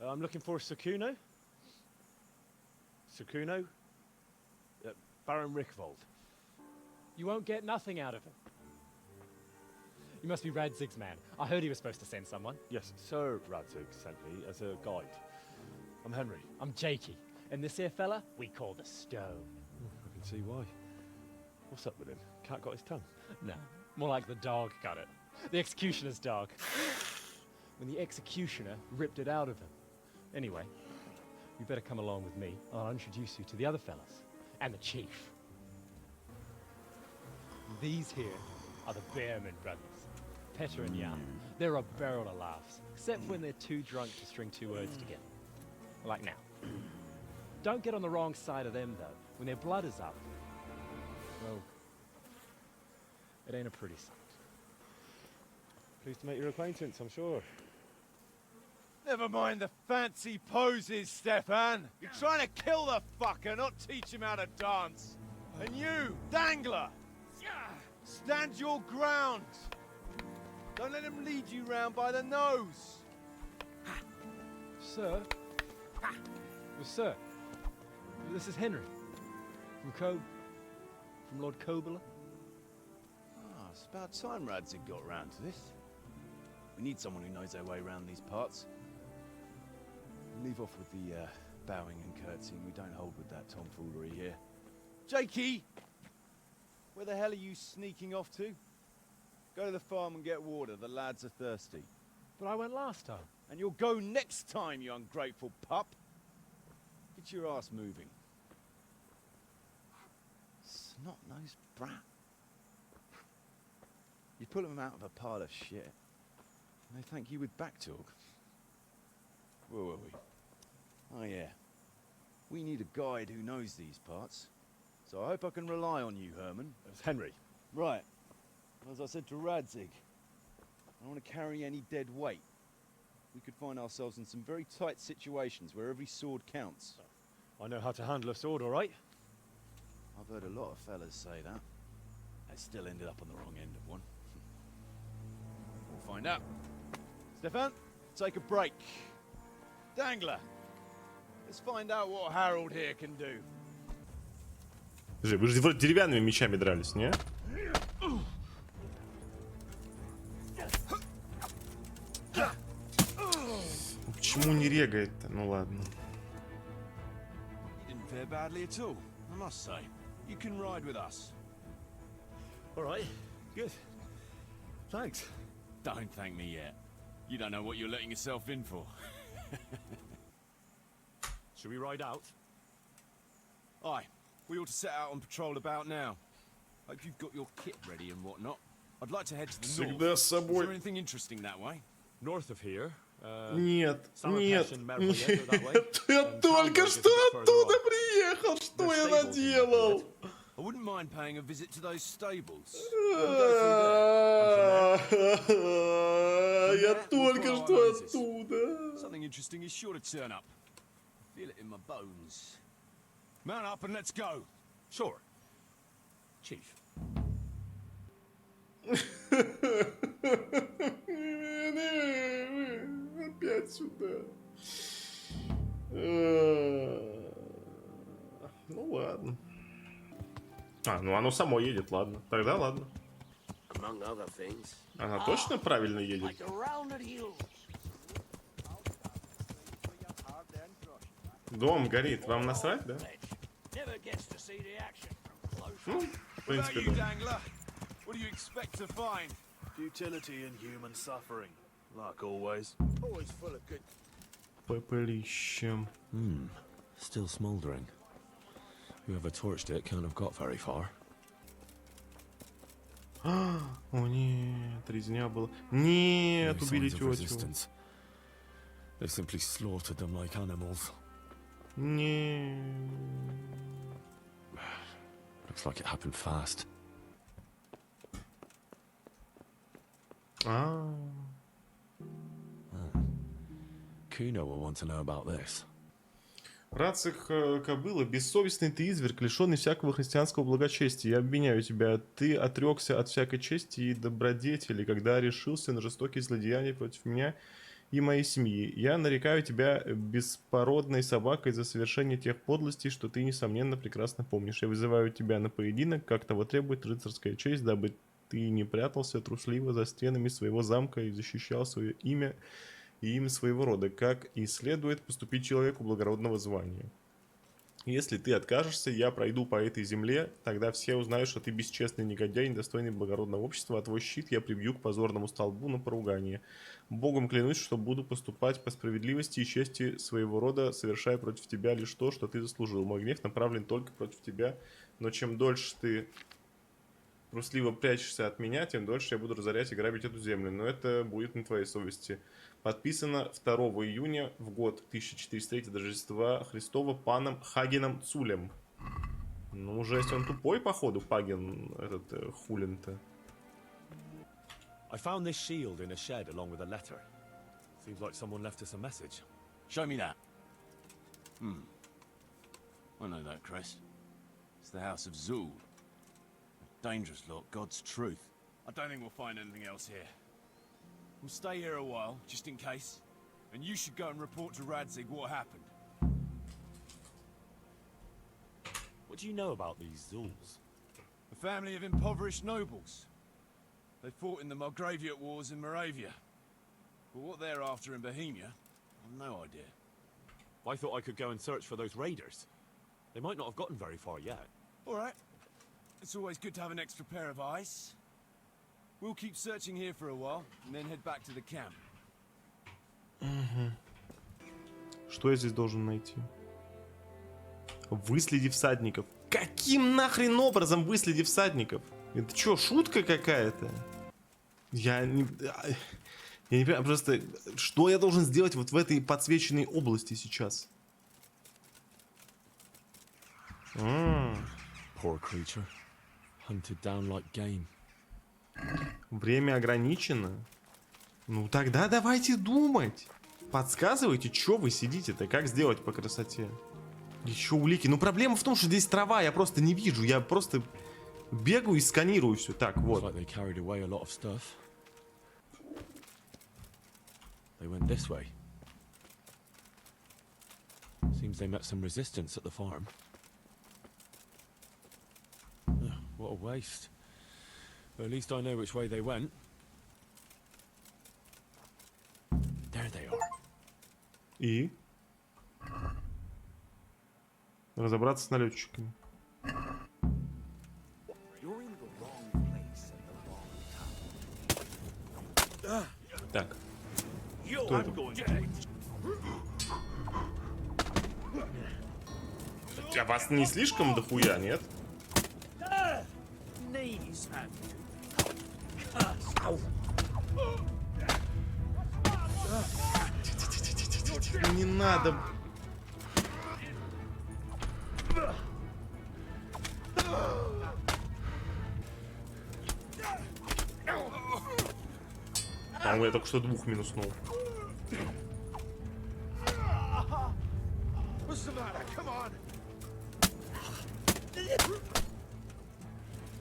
[SPEAKER 5] I'm looking for Sakuno. Sakuno? Baron Rickvold.
[SPEAKER 20] You won't get nothing out of him. You must be Radzig's man. I heard he was supposed to send someone.
[SPEAKER 5] Yes, Sir Radzig sent me as a guide. I'm Henry.
[SPEAKER 20] I'm Jakey. And this here fella, we call the Stone.
[SPEAKER 5] I can see why. What's up with him? Cat got his tongue?
[SPEAKER 20] No, more like the dog got it. The executioner's dog. When the executioner ripped it out of him. Anyway, you better come along with me. I'll introduce you to the other fellas. And the chief. These here are the Bearman brothers. Petter and Jan. They're a barrel of laughs. Except when they're too drunk to string two words together. Like now. Don't get on the wrong side of them, though. When their blood is up, well, it ain't a pretty sight.
[SPEAKER 5] Pleased to make your acquaintance, I'm sure.
[SPEAKER 15] Never mind the fancy poses, Stefan. You're trying to kill the fucker, not teach him how to dance. And you, Dangler, stand your ground. Don't let him lead you round by the nose.
[SPEAKER 20] Sir? Well, sir, this is Henry. From Lord Kobula.
[SPEAKER 15] Ah, it's about time Radzig got round to this. We need someone who knows their way around these parts. Leave off with the bowing and curtsying. We don't hold with that tomfoolery here. Jakey! Where the hell are you sneaking off to? Go to the farm and get water. The lads are thirsty.
[SPEAKER 20] But I went last time.
[SPEAKER 15] And you'll go next time, you ungrateful pup. Get your ass moving. Snot-nosed brat. You pull him out of a pile of shit. And they thank you with back talk. Where were we? Oh yeah. We need a guide who knows these parts. So I hope I can rely on you, Herman.
[SPEAKER 5] It's Henry.
[SPEAKER 15] Right. As I said to Radzig, I don't want to carry any dead weight. We could find ourselves in some very tight situations where every sword counts.
[SPEAKER 5] I know how to handle a sword, all right?
[SPEAKER 15] I've heard a lot of fellas say that. They still ended up on the wrong end of one. We'll find out. Stefan, take a break. Dangler, let's find out what Harold here can do.
[SPEAKER 1] Вы же вроде деревянными мечами дрались, не? Почему не регает-то? Ну ладно.
[SPEAKER 15] You didn't fare badly at all, I must say. You can ride with us.
[SPEAKER 5] All right, good. Thanks.
[SPEAKER 15] Don't thank me yet. You don't know what you're letting yourself in for.
[SPEAKER 5] Should we ride out?
[SPEAKER 15] Aye. We ought to set out on patrol about now. Hope you've got your kit ready and whatnot. I'd like to head to the north. Is there anything interesting that way?
[SPEAKER 5] North of here?
[SPEAKER 1] Нет, нет, нет, я только что оттуда приехал, что я наделал?
[SPEAKER 15] I wouldn't mind paying a visit to those stables.
[SPEAKER 1] Я только что оттуда.
[SPEAKER 15] Something interesting is sure to turn up. I feel it in my bones. Mount up and let's go.
[SPEAKER 5] Sure. Chief.
[SPEAKER 1] Опять сюда. Ну ладно. Ну оно само едет, ладно. Тогда ладно. Она точно правильно едет? Дом горит. Вам насрать, да? Ну, в принципе, да.
[SPEAKER 15] What do you expect to find?
[SPEAKER 21] Futility and human suffering, like always.
[SPEAKER 15] Always full of good.
[SPEAKER 1] Попылищем.
[SPEAKER 5] Still smouldering. Whoever torched it can't have got very far.
[SPEAKER 1] О нет, резня была. Нет, убили тетю.
[SPEAKER 5] They simply slaughtered them like animals.
[SPEAKER 1] Нет.
[SPEAKER 5] Looks like it happened fast. Kuno will want to know about this.
[SPEAKER 1] Рацик кобыла, бессовестный ты изверг, лишенный всякого христианского благочестия. Я обвиняю тебя, ты отрекся от всякой чести и добродетели, когда решился на жестокие злодеяния против меня и моей семьи. Я нарекаю тебя беспородной собакой за совершение тех подлостей, что ты, несомненно, прекрасно помнишь. Я вызываю тебя на поединок, как того требует рыцарская честь, дабы ты не прятался трусливо за стенами своего замка и защищал свое имя и имя своего рода, как и следует поступить человеку благородного звания. Если ты откажешься, я пройду по этой земле, тогда все узнают, что ты бесчестный негодяй, недостойный благородного общества, а твой щит я прибью к позорному столбу на поругание. Богом клянусь, что буду поступать по справедливости и чести своего рода, совершая против тебя лишь то, что ты заслужил. Мой гнев направлен только против тебя, но чем дольше ты трусливо прячешься от меня, тем дольше я буду разорять и грабить эту землю, но это будет на твоей совести. Подписано 2 июня в год 1403 до Рождества Христова паном Хагеном Цулем. Ну, жесть, он тупой, походу, Хаген, этот хулин-то.
[SPEAKER 5] I found this shield in a shed along with a letter. Seems like someone left us a message.
[SPEAKER 15] Show me that. I know that crest. It's the House of Zul. A dangerous lot, God's truth. I don't think we'll find anything else here. We'll stay here a while, just in case. And you should go and report to Radzig what happened.
[SPEAKER 5] What do you know about these Zuls?
[SPEAKER 15] A family of impoverished nobles. They fought in the Margraviate Wars in Moravia. But what they're after in Bohemia, I've no idea.
[SPEAKER 5] I thought I could go and search for those raiders. They might not have gotten very far yet.
[SPEAKER 15] All right. It's always good to have an extra pair of eyes. We'll keep searching here for a while, and then head back to the camp.
[SPEAKER 1] Что я здесь должен найти? Выследи всадников. Каким нахрен образом выследи всадников? Это что, шутка какая-то? Я не понимаю, просто что я должен сделать вот в этой подсвеченной области сейчас?
[SPEAKER 5] Poor creature. Hunted down like game.
[SPEAKER 1] Время ограничено. Ну тогда давайте думать. Подсказывайте, что вы сидите-то, как сделать по красоте. Еще улики. Ну проблема в том, что здесь трава, я просто не вижу. Я просто бегаю и сканирую все. Так, вот.
[SPEAKER 5] They went this way. Seems they met some resistance at the farm. What a waste. But at least I know which way they went. There they are.
[SPEAKER 1] И? Разобраться с налетчиками. Так. Кто это? А вас не слишком дохуя, нет? Не надо. По-моему, я только что 2 минуснул.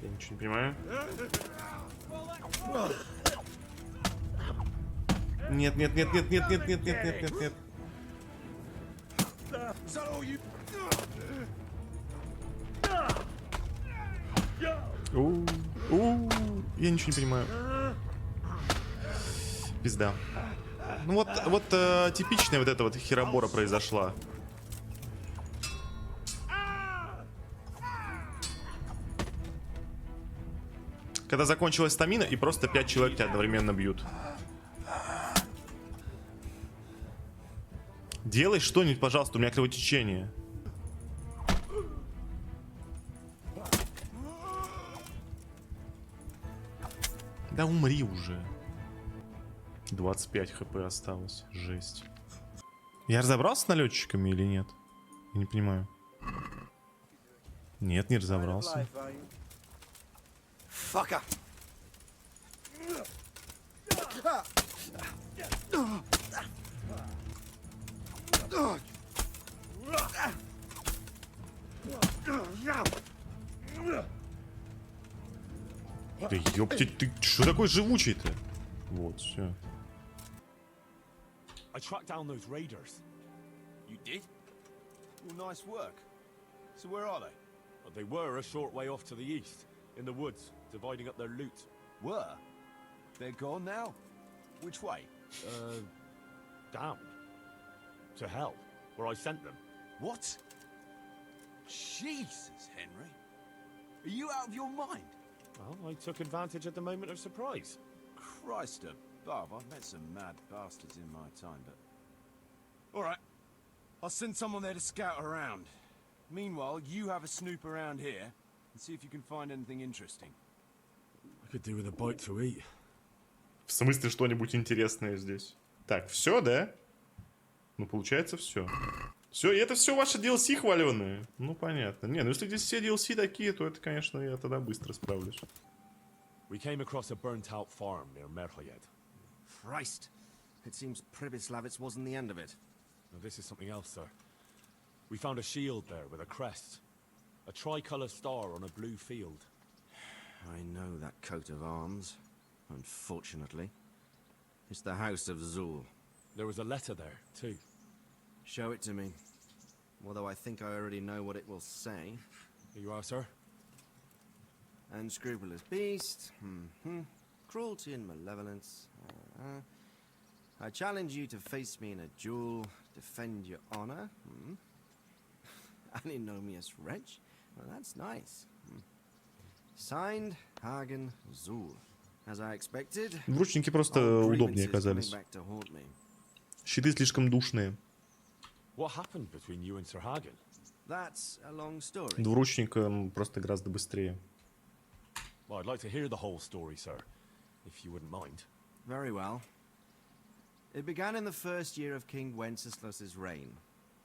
[SPEAKER 1] Я ничего не понимаю. Нет, нет, нет, нет, нет, нет, нет, нет, нет, нет, нет. Я ничего не понимаю. Пизда. Ну вот типичная вот эта вот херобора произошла. Когда закончилась стамина и просто 5 человек тебя одновременно бьют. Делай что-нибудь, пожалуйста, у меня кровотечение. Да умри уже. 25 хп осталось. Жесть. Я разобрался с налетчиками или нет? Я не понимаю. Нет, не разобрался.
[SPEAKER 2] Fucker.
[SPEAKER 1] Да ёпти, ты что такой живучий-то? Вот, все.
[SPEAKER 5] I tracked down those raiders.
[SPEAKER 12] You did? Well, nice work. So where are they?
[SPEAKER 5] But they were a short way off to the east, in the woods, dividing up their loot.
[SPEAKER 12] Were? They're gone now? Which way?
[SPEAKER 5] Down. To hell, where I sent them.
[SPEAKER 12] What? Jesus, Henry. Are you out of your mind?
[SPEAKER 5] Well, I took advantage at the moment of surprise.
[SPEAKER 12] Christ above, I've met some mad bastards in my time, but... Alright, I'll send someone there to scout around. Meanwhile, you have a snoop around here and see if you can find anything interesting.
[SPEAKER 5] I could do with a bite to eat.
[SPEAKER 1] В смысле что-нибудь интересное здесь? Так, все, да? Ну, получается, все. Все, и это все ваши DLC хваленые? Ну, понятно. Не, ну если здесь все DLC такие, то это, конечно, я тогда быстро справлюсь.
[SPEAKER 5] We came across a burnt-out farm near Merhoyed.
[SPEAKER 19] Christ! It seems Pribyslavitz wasn't the end of it.
[SPEAKER 5] Now, this is something else, sir. We found a shield there with a crest. A tricolour star on a blue field.
[SPEAKER 19] I know that coat of arms, unfortunately. It's the House of Zul.
[SPEAKER 5] There was a letter there, too.
[SPEAKER 19] Show it to me. Although I think I already know what it will say.
[SPEAKER 5] Here you are, sir.
[SPEAKER 19] Unscrupulous beast. Cruelty and malevolence. I challenge you to face me in a duel. Defend your honor. Antinomious wretch. Well, that's nice. Signed, Hagen Zul. As I expected.
[SPEAKER 1] Двуручники просто удобнее оказались. Щиты слишком душные.
[SPEAKER 5] What happened between you and Sir Hagen?
[SPEAKER 19] That's a long story.
[SPEAKER 1] Двуручник просто гораздо быстрее.
[SPEAKER 5] Well, I'd like to hear the whole story, sir, if you wouldn't mind.
[SPEAKER 19] Very well. It began in the first year of King Wenceslas's reign.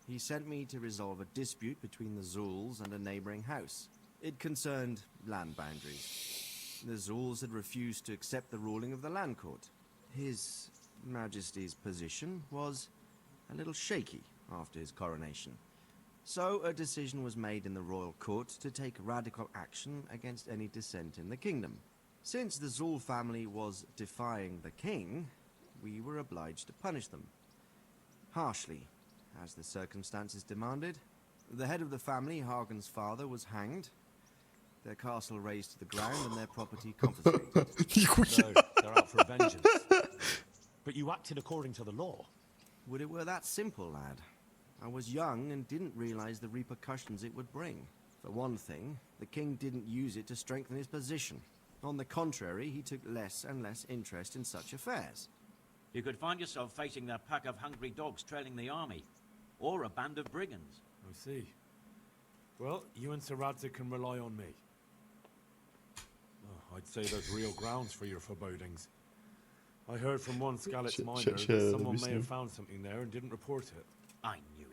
[SPEAKER 19] He sent me to resolve a dispute between the Zuls and a neighboring house. It concerned land boundaries. The Zuls had refused to accept the ruling of the land court. His Majesty's position was a little shaky after his coronation. So a decision was made in the royal court to take radical action against any dissent in the kingdom. Since the Zul family was defying the king, we were obliged to punish them. Harshly, as the circumstances demanded. The head of the family, Hagen's father, was hanged. Their castle razed to the ground and their property confiscated.
[SPEAKER 5] So, they're out for vengeance. But you acted according to the law.
[SPEAKER 19] Would it were that simple, lad? I was young and didn't realize the repercussions it would bring. For one thing, the king didn't use it to strengthen his position. On the contrary, he took less and less interest in such affairs.
[SPEAKER 6] You could find yourself facing a pack of hungry dogs trailing the army, or a band of brigands.
[SPEAKER 5] I see. Well, you and Sir Radzig can rely on me. Oh, I'd say there's real grounds for your forebodings. I heard from one Skalitz miner that someone may have found something there and didn't report it.
[SPEAKER 6] I knew it.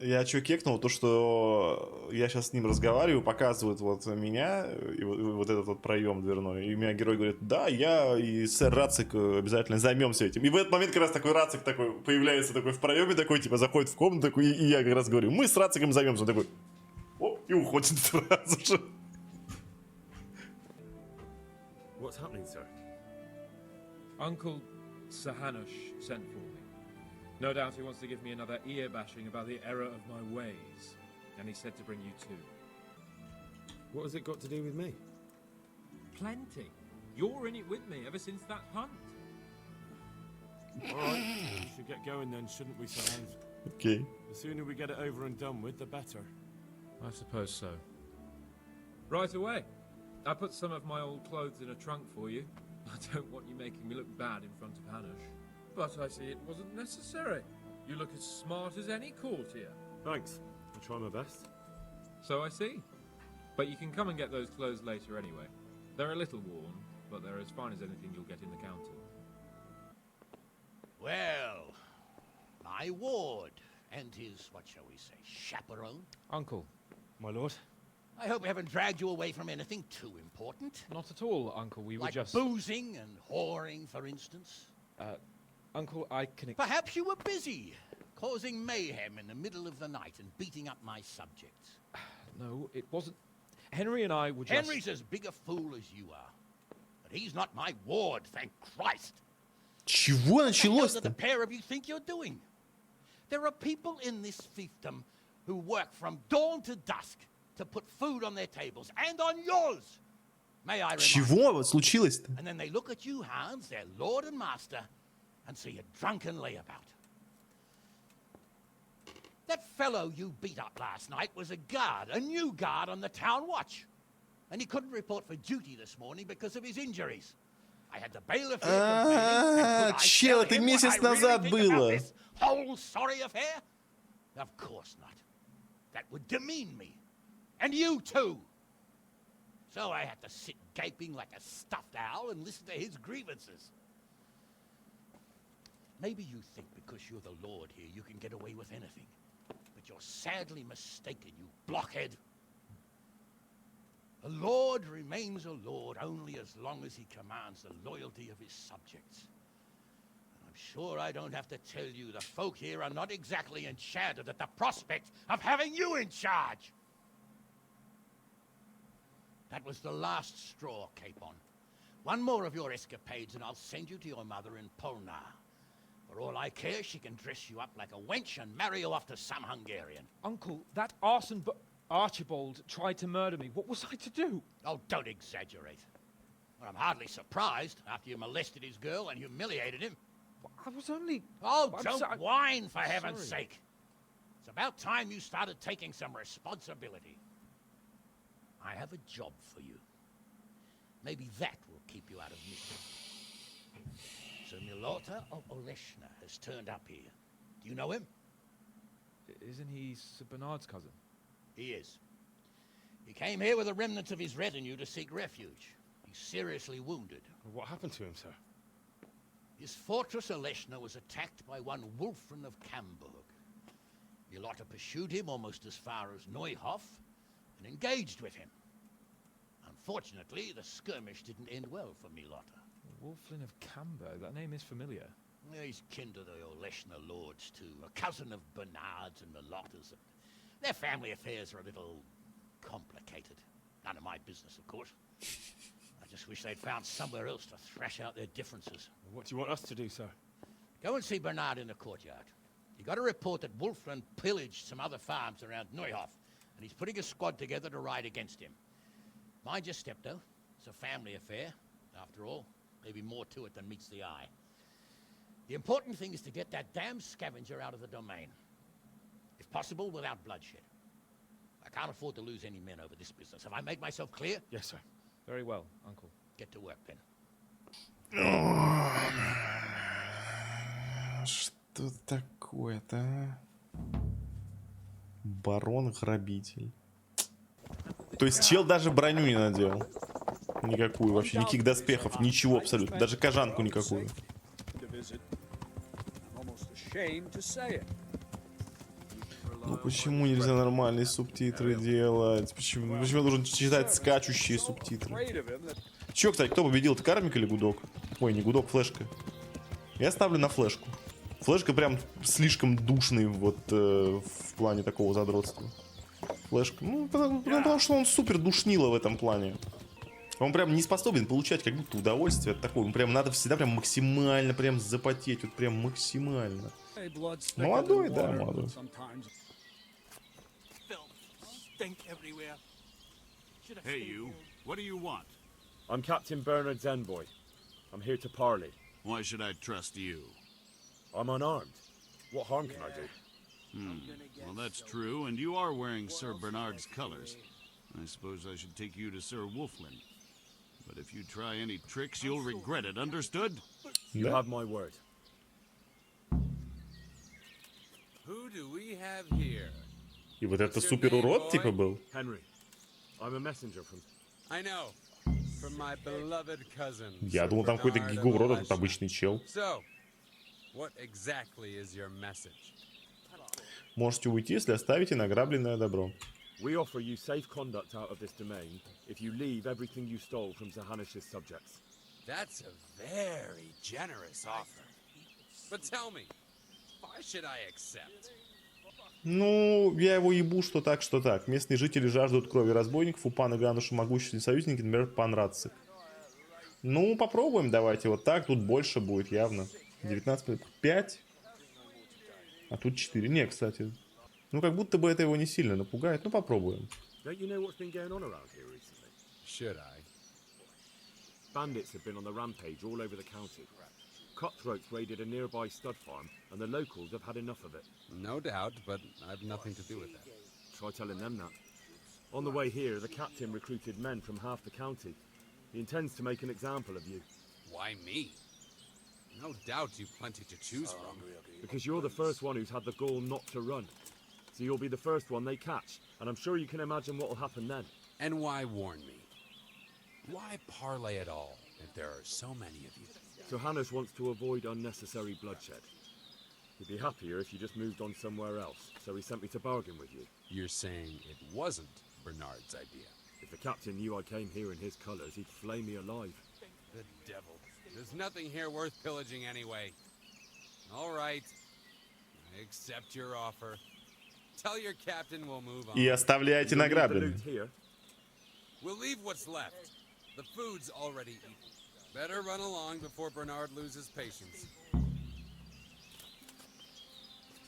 [SPEAKER 1] Я что кекнул, то что я сейчас с ним разговариваю, показывают вот меня, и вот этот вот проем дверной, и у меня герой говорит, да, я и сэр Рацик обязательно займемся этим. И в этот момент как раз такой Рацик такой появляется такой в проеме, такой типа заходит в комнату, такой, и я как раз говорю, мы с Рациком займемся. Он такой, оп, и уходит сразу же.
[SPEAKER 5] What's happening, sir?
[SPEAKER 2] Uncle Sahanush sent for me. No doubt he wants to give me another ear bashing about the error of my ways. And he said to bring you too.
[SPEAKER 5] What has it got to do with me?
[SPEAKER 2] Plenty. You're in it with me ever since that hunt.
[SPEAKER 5] Alright, we should get going then, shouldn't we, Sir Hans?
[SPEAKER 1] Okay.
[SPEAKER 5] The sooner we get it over and done with, the better.
[SPEAKER 2] I suppose so. Right away. I put some of my old clothes in a trunk for you. I don't want you making me look bad in front of Hanush. But I see it wasn't necessary. You look as smart as any courtier.
[SPEAKER 5] Thanks. I'll try my best.
[SPEAKER 2] So I see. But you can come and get those clothes later anyway. They're a little worn, but they're as fine as anything you'll get in the county.
[SPEAKER 4] Well, my ward and his, what shall we say, chaperone.
[SPEAKER 20] Uncle.
[SPEAKER 5] My lord?
[SPEAKER 4] I hope we haven't dragged you away from anything too important.
[SPEAKER 20] Not at all, Uncle. We were
[SPEAKER 4] like
[SPEAKER 20] just...
[SPEAKER 4] boozing and whoring, for instance.
[SPEAKER 20] Uncle, I can...
[SPEAKER 4] Perhaps you were busy, causing mayhem in the middle of the night and beating up my subjects.
[SPEAKER 2] No, it wasn't. Henry and I were just...
[SPEAKER 4] Henry's as big a fool as you are. But he's not my ward, thank Christ.
[SPEAKER 1] Чего
[SPEAKER 4] What the
[SPEAKER 1] началось-то?
[SPEAKER 4] pair of you think you're doing? There are people in this fiefdom who work from dawn to dusk to put food on their tables and on yours. May I remind you?
[SPEAKER 1] Чего случилось-то?
[SPEAKER 4] And then they look at you, Hans, their lord and master, and see a drunken layabout. That fellow you beat up last night was a guard, a new guard on the town watch. And he couldn't report for duty this morning because of his injuries. I had the bailiff here complaining, and could I
[SPEAKER 1] Чел,
[SPEAKER 4] tell
[SPEAKER 1] это
[SPEAKER 4] him what
[SPEAKER 1] месяц
[SPEAKER 4] I really
[SPEAKER 1] назад
[SPEAKER 4] think
[SPEAKER 1] было.
[SPEAKER 4] about this whole sorry affair? Of course not. That would demean me. And you too. So I had to sit gaping like a stuffed owl and listen to his grievances. Maybe you think because you're the lord here you can get away with anything. But you're sadly mistaken, you blockhead. A lord remains a lord only as long as he commands the loyalty of his subjects. And I'm sure I don't have to tell you the folk here are not exactly enchanted at the prospect of having you in charge. That was the last straw, Capon. One more of your escapades and I'll send you to your mother in Polnar. For all I care, she can dress you up like a wench and marry you off to some Hungarian.
[SPEAKER 2] Uncle, that arson Archibald tried to murder me. What was I to do?
[SPEAKER 4] Oh, don't exaggerate. Well, I'm hardly surprised after you molested his girl and humiliated him.
[SPEAKER 2] I was only...
[SPEAKER 4] Oh,
[SPEAKER 2] I'm
[SPEAKER 4] don't whine, for heaven's
[SPEAKER 2] sorry.
[SPEAKER 4] sake. It's about time you started taking some responsibility. I have a job for you. Maybe that will keep you out of mischief. So Milota of Oleshna has turned up here. Do you know him?
[SPEAKER 2] Isn't he Sir Bernard's cousin?
[SPEAKER 4] He is. He came here with the remnants of his retinue to seek refuge. He's seriously wounded.
[SPEAKER 5] What happened to him, sir?
[SPEAKER 4] His fortress Oleshna was attacked by one Wulfrin of Camburg. Milota pursued him almost as far as Neuhof and engaged with him. Unfortunately, the skirmish didn't end well for Milota.
[SPEAKER 2] Wulflin of Camburg. That name is familiar.
[SPEAKER 4] He's kin to the Oleshna lords, too. A cousin of Bernard's and Milota's. Their family affairs are a little complicated. None of my business, of course. I just wish they'd found somewhere else to thrash out their differences.
[SPEAKER 5] What do you want us to do, sir?
[SPEAKER 4] Go and see Bernard in the courtyard. You got a report that Wulfrin pillaged some other farms around Neuhof, and he's putting a squad together to ride against him. Mind your step, though. It's a family affair. After all, maybe more to it than meets the eye. The important thing is to get that damn scavenger out of the domain. If possible, without bloodshed. I can't afford to lose any men over this business. Have I made myself clear?
[SPEAKER 5] Yes, sir.
[SPEAKER 2] Very well, Uncle.
[SPEAKER 4] Get to work, then.
[SPEAKER 1] Что такое-то, а? Барон-грабитель. То есть чел даже броню не надел. Никакую вообще, никаких доспехов, ничего абсолютно. Даже кожанку никакую. Ну почему нельзя нормальные субтитры делать? Почему я должен читать скачущие субтитры? Чё, кстати, кто победил? Кармик или Гудок? Ой, не Гудок, Флешка. Я ставлю на Флешку. Флешка прям слишком душный вот в плане такого задротства. Флешка. Ну, потому что он супер душнило в этом плане. Он прям не способен получать как будто удовольствие от такого. Прям надо всегда прям максимально прям запотеть. Вот прям максимально. Молодой, да, молодой.
[SPEAKER 3] Hey, you. What do you want?
[SPEAKER 5] I'm Captain Bernard's envoy. I'm here to parley.
[SPEAKER 3] Why should I trust you?
[SPEAKER 5] I'm unarmed. What harm can I do?
[SPEAKER 3] Well, that's true, and you are wearing Sir Bernard's colors. I suppose I should take you to Sir Wulflin. But if you try any tricks, you'll regret it, understood?
[SPEAKER 5] You have my word.
[SPEAKER 14] Who do we have here?
[SPEAKER 1] И вот это супер урод типа был.
[SPEAKER 5] Henry. I'm a messenger from...
[SPEAKER 14] I know. From my beloved cousin.
[SPEAKER 1] Я думал, там какой-то гигурод, а тут обычный чел.
[SPEAKER 14] So, what exactly is your message?
[SPEAKER 1] Можете уйти, если оставите награбленное добро.
[SPEAKER 5] We offer you safe conduct out of this domain if you leave everything you stole from Zahanish's subjects.
[SPEAKER 14] That's a very generous offer. But tell me, Why should I accept?
[SPEAKER 1] Ну, я его ебу, что так, что так. Местные жители жаждут крови разбойников. У пана Гануша могущественные союзники, например, пан Рацик. Ну, попробуем давайте вот так. Тут больше будет явно. 19, 5. А тут 4. Не, кстати. Ну, как будто бы это его не сильно напугает. Ну, попробуем.
[SPEAKER 7] Don't you know what's been going on around here recently?
[SPEAKER 14] Should I?
[SPEAKER 7] Bandits have been on the rampage all over the county. Cutthroats raided a nearby stud farm, and the locals have had enough of it.
[SPEAKER 14] No doubt, but I've nothing to do with that.
[SPEAKER 7] Try telling them that. On the way here, the captain recruited men from half the county. He intends to make an example of you.
[SPEAKER 14] Why me? No doubt you've plenty to choose from.
[SPEAKER 7] Because you're the first one who's had the gall not to run. So you'll be the first one they catch, and I'm sure you can imagine what will happen then.
[SPEAKER 14] And why warn me? Why parlay at all if there are so many of you?
[SPEAKER 7] So Hannes wants to avoid unnecessary bloodshed. He'd be happier if you just moved on somewhere else, so he sent me to bargain with you.
[SPEAKER 14] You're saying it wasn't Bernard's idea?
[SPEAKER 7] If the captain knew I came here in his colours, he'd flay me alive.
[SPEAKER 14] The devil. There's nothing here worth pillaging anyway. All right. I accept your offer. Tell your captain we'll move on.
[SPEAKER 1] И оставляйте награбленное.
[SPEAKER 14] We'll leave what's left. The food's already eaten. Better run along before Bernard loses patience.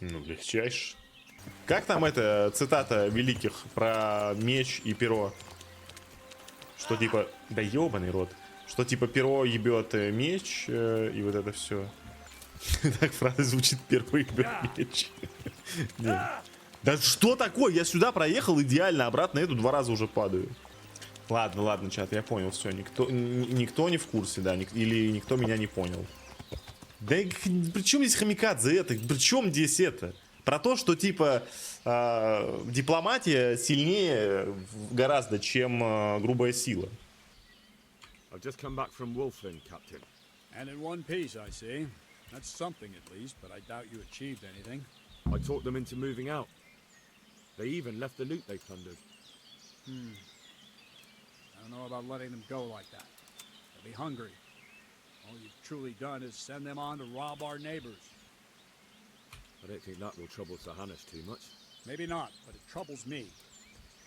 [SPEAKER 1] Ну, легчайше. Как там эта цитата великих про меч и перо? Что типа... Да ёбаный рот. Что типа перо ебет меч, и вот это все. Так фраза звучит: перо ебет меч. Да что такое? Я сюда проехал идеально, обратно эту 2 раза уже падаю. Ладно, ладно, чат, я понял, все. Никто не в курсе, да, или никто меня не понял. Да при чем здесь Хамикадзе это? При чем здесь это? Про то, что типа дипломатия сильнее гораздо, чем грубая сила.
[SPEAKER 7] I've just come back from Wolflin, Captain.
[SPEAKER 22] And in one piece, I see. That's something at least, but I doubt you achieved anything.
[SPEAKER 7] I talked them into moving out. They even left the loot they plundered.
[SPEAKER 22] I don't know about letting them go like that. They'll be hungry. All you've truly done is send them on to rob our neighbors.
[SPEAKER 7] I don't think that will trouble Sir Hannes too much.
[SPEAKER 22] Maybe not, but it troubles me.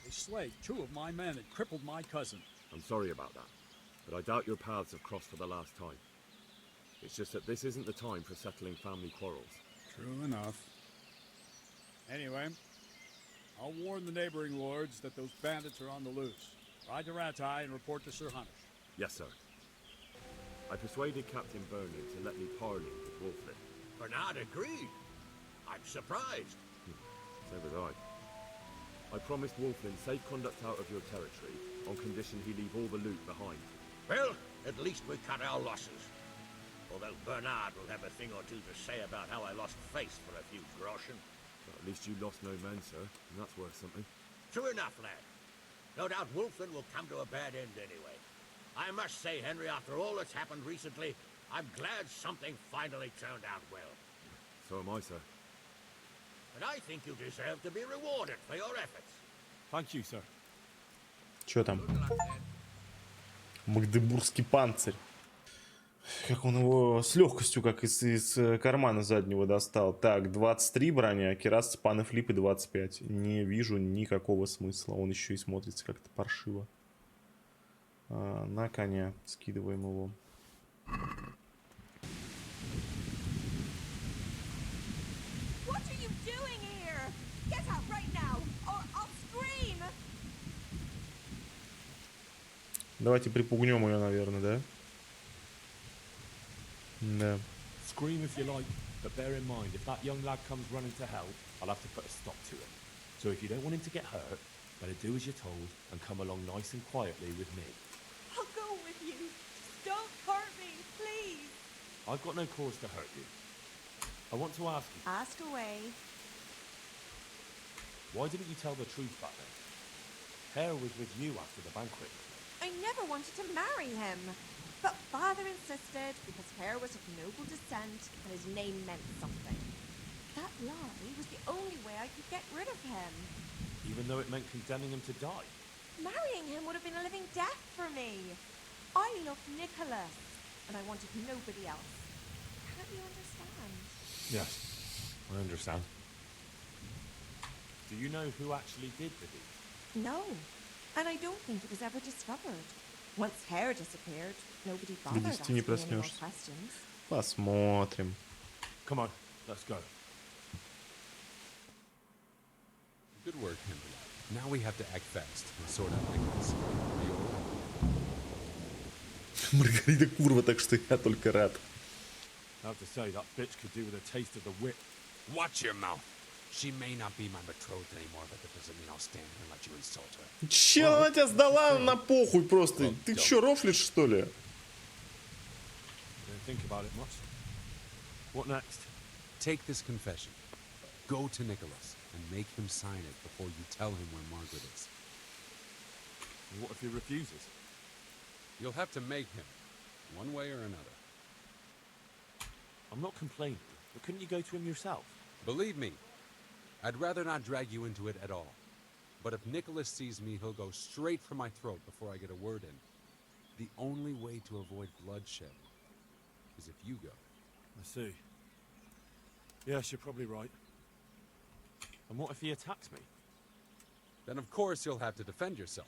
[SPEAKER 22] They slayed 2 of my men and crippled my cousin.
[SPEAKER 7] I'm sorry about that, but I doubt your paths have crossed for the last time. It's just that this isn't the time for settling family quarrels.
[SPEAKER 22] True enough. Anyway, I'll warn the neighboring lords that those bandits are on the loose. Ride to Ratai and report to Sir Hannes.
[SPEAKER 7] Yes, sir. I persuaded Captain Bernard to let me parley with Wolflin.
[SPEAKER 4] Bernard agreed. I'm surprised.
[SPEAKER 7] So was I. I promised Wolflin safe conduct out of your territory on condition he leave all the loot behind.
[SPEAKER 4] Well, at least we cut our losses. Although Bernard will have a thing or two to say about how I lost face for a few groschen.
[SPEAKER 7] But at least you lost no men, sir, and that's worth something.
[SPEAKER 4] True enough, lad. No doubt Wolflin will come to a bad end anyway. I must say, Henry, after all that's happened recently, I'm glad something finally turned out well.
[SPEAKER 7] So am I, sir.
[SPEAKER 4] And I think you deserve to be rewarded for your efforts.
[SPEAKER 7] Thank you, sir.
[SPEAKER 1] Чё там? Магдебургский панцирь. Как он его с легкостью, как из кармана заднего достал. Так, 23 броня, керас, паны флипы 25. Не вижу никакого смысла. Он еще и смотрится как-то паршиво. На коня. Скидываем его. Давайте припугнем ее, наверное, да? Да.
[SPEAKER 5] Scream if you like, but bear in mind, if that young lad comes running to help, I'll have to put a stop to it. So if you don't want him to get hurt, better do as you're told and come along nice and quietly with me.
[SPEAKER 23] I'll go with you. Don't hurt me, please.
[SPEAKER 5] I've got no cause to hurt you. I want to ask you,
[SPEAKER 23] Ask away.
[SPEAKER 5] why didn't you tell the truth back then? Hare was with you after the banquet.
[SPEAKER 23] I never wanted to marry him. But father insisted because Hare was of noble descent and his name meant something. That lie was the only way I could get rid of him.
[SPEAKER 5] Even though it meant condemning him to die.
[SPEAKER 23] Marrying him would have been a living death for me. I loved Nicholas, and I wanted nobody else. Can't you understand?
[SPEAKER 5] Yes. I understand. Do you know who actually did the deed?
[SPEAKER 23] No, and I don't think it was ever discovered. Once Hare disappeared, nobody bothered
[SPEAKER 1] До 10 не
[SPEAKER 23] asking any more
[SPEAKER 1] проснешься.
[SPEAKER 23] questions.
[SPEAKER 1] Посмотрим.
[SPEAKER 5] Come on, let's go.
[SPEAKER 14] Good work, Henry. Now we have to act fast and sort out Nicholas.
[SPEAKER 1] Маргарита Курва, так что я только рад.
[SPEAKER 5] I have to say, that bitch could do with a taste of the whip.
[SPEAKER 14] Watch your mouth. She may not be my betrothed anymore, but that doesn't mean I'll stand here and let you insult her.
[SPEAKER 1] Че, она тебя сдала на похуй просто. Ты че, рофлишь, что ли?
[SPEAKER 5] Didn't think about it much. What next?
[SPEAKER 14] Take this confession. Go to Nicholas and make him sign it before you tell him where Margaret is.
[SPEAKER 5] And what if he refuses?
[SPEAKER 14] You'll have to make him, one way or another.
[SPEAKER 5] I'm not complaining, but couldn't you go to him yourself?
[SPEAKER 14] Believe me, I'd rather not drag you into it at all. But if Nicholas sees me, he'll go straight for my throat before I get a word in. The only way to avoid bloodshed is if you go.
[SPEAKER 5] I see. Yes, you're probably right. And what if he attacks me?
[SPEAKER 14] Then of course you'll have to defend yourself.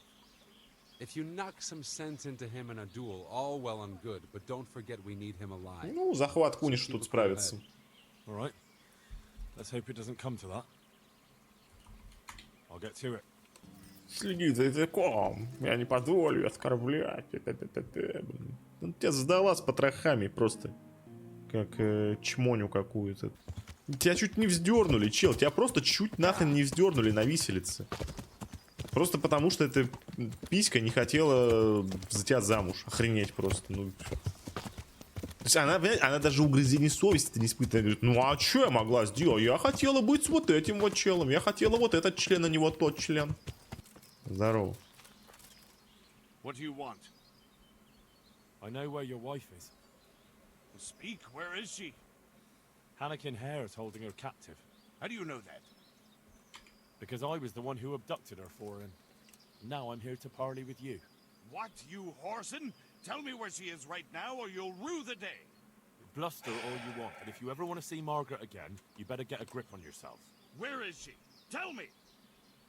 [SPEAKER 14] If you knock some sense into him in a duel, all well and good, but don't forget we need him alive.
[SPEAKER 1] Ну, захват Куниш тут справится.
[SPEAKER 5] All right. Let's hope it doesn't come to that. I'll get to it.
[SPEAKER 1] Следи за языком. Я не позволю оскорблять. Он тебя сдала с потрохами просто. Как чмоню какую-то. Тебя чуть не вздернули, чел. Тебя просто чуть нахрен не вздернули на виселице. Просто потому, что эта писька не хотела за тебя замуж. Охренеть просто. Ну, то есть она даже угрызений совести не испытывает. Она говорит, ну а что я могла сделать? Я хотела быть с вот этим вот челом. Я хотела вот этот член, а не вот тот член. Здорово.
[SPEAKER 3] What do you want?
[SPEAKER 5] I know where your wife is.
[SPEAKER 3] Speak, where is she?
[SPEAKER 5] Hannikin Hare is holding her captive.
[SPEAKER 3] How do you know that?
[SPEAKER 5] Because I was the one who abducted her for him. Now I'm here to parley with you.
[SPEAKER 3] What, you whoreson? Tell me where she is right now, or you'll rue the day.
[SPEAKER 5] Bluster all you want, but if you ever want to see Margaret again, you better get a grip on yourself.
[SPEAKER 3] Where is she? Tell me!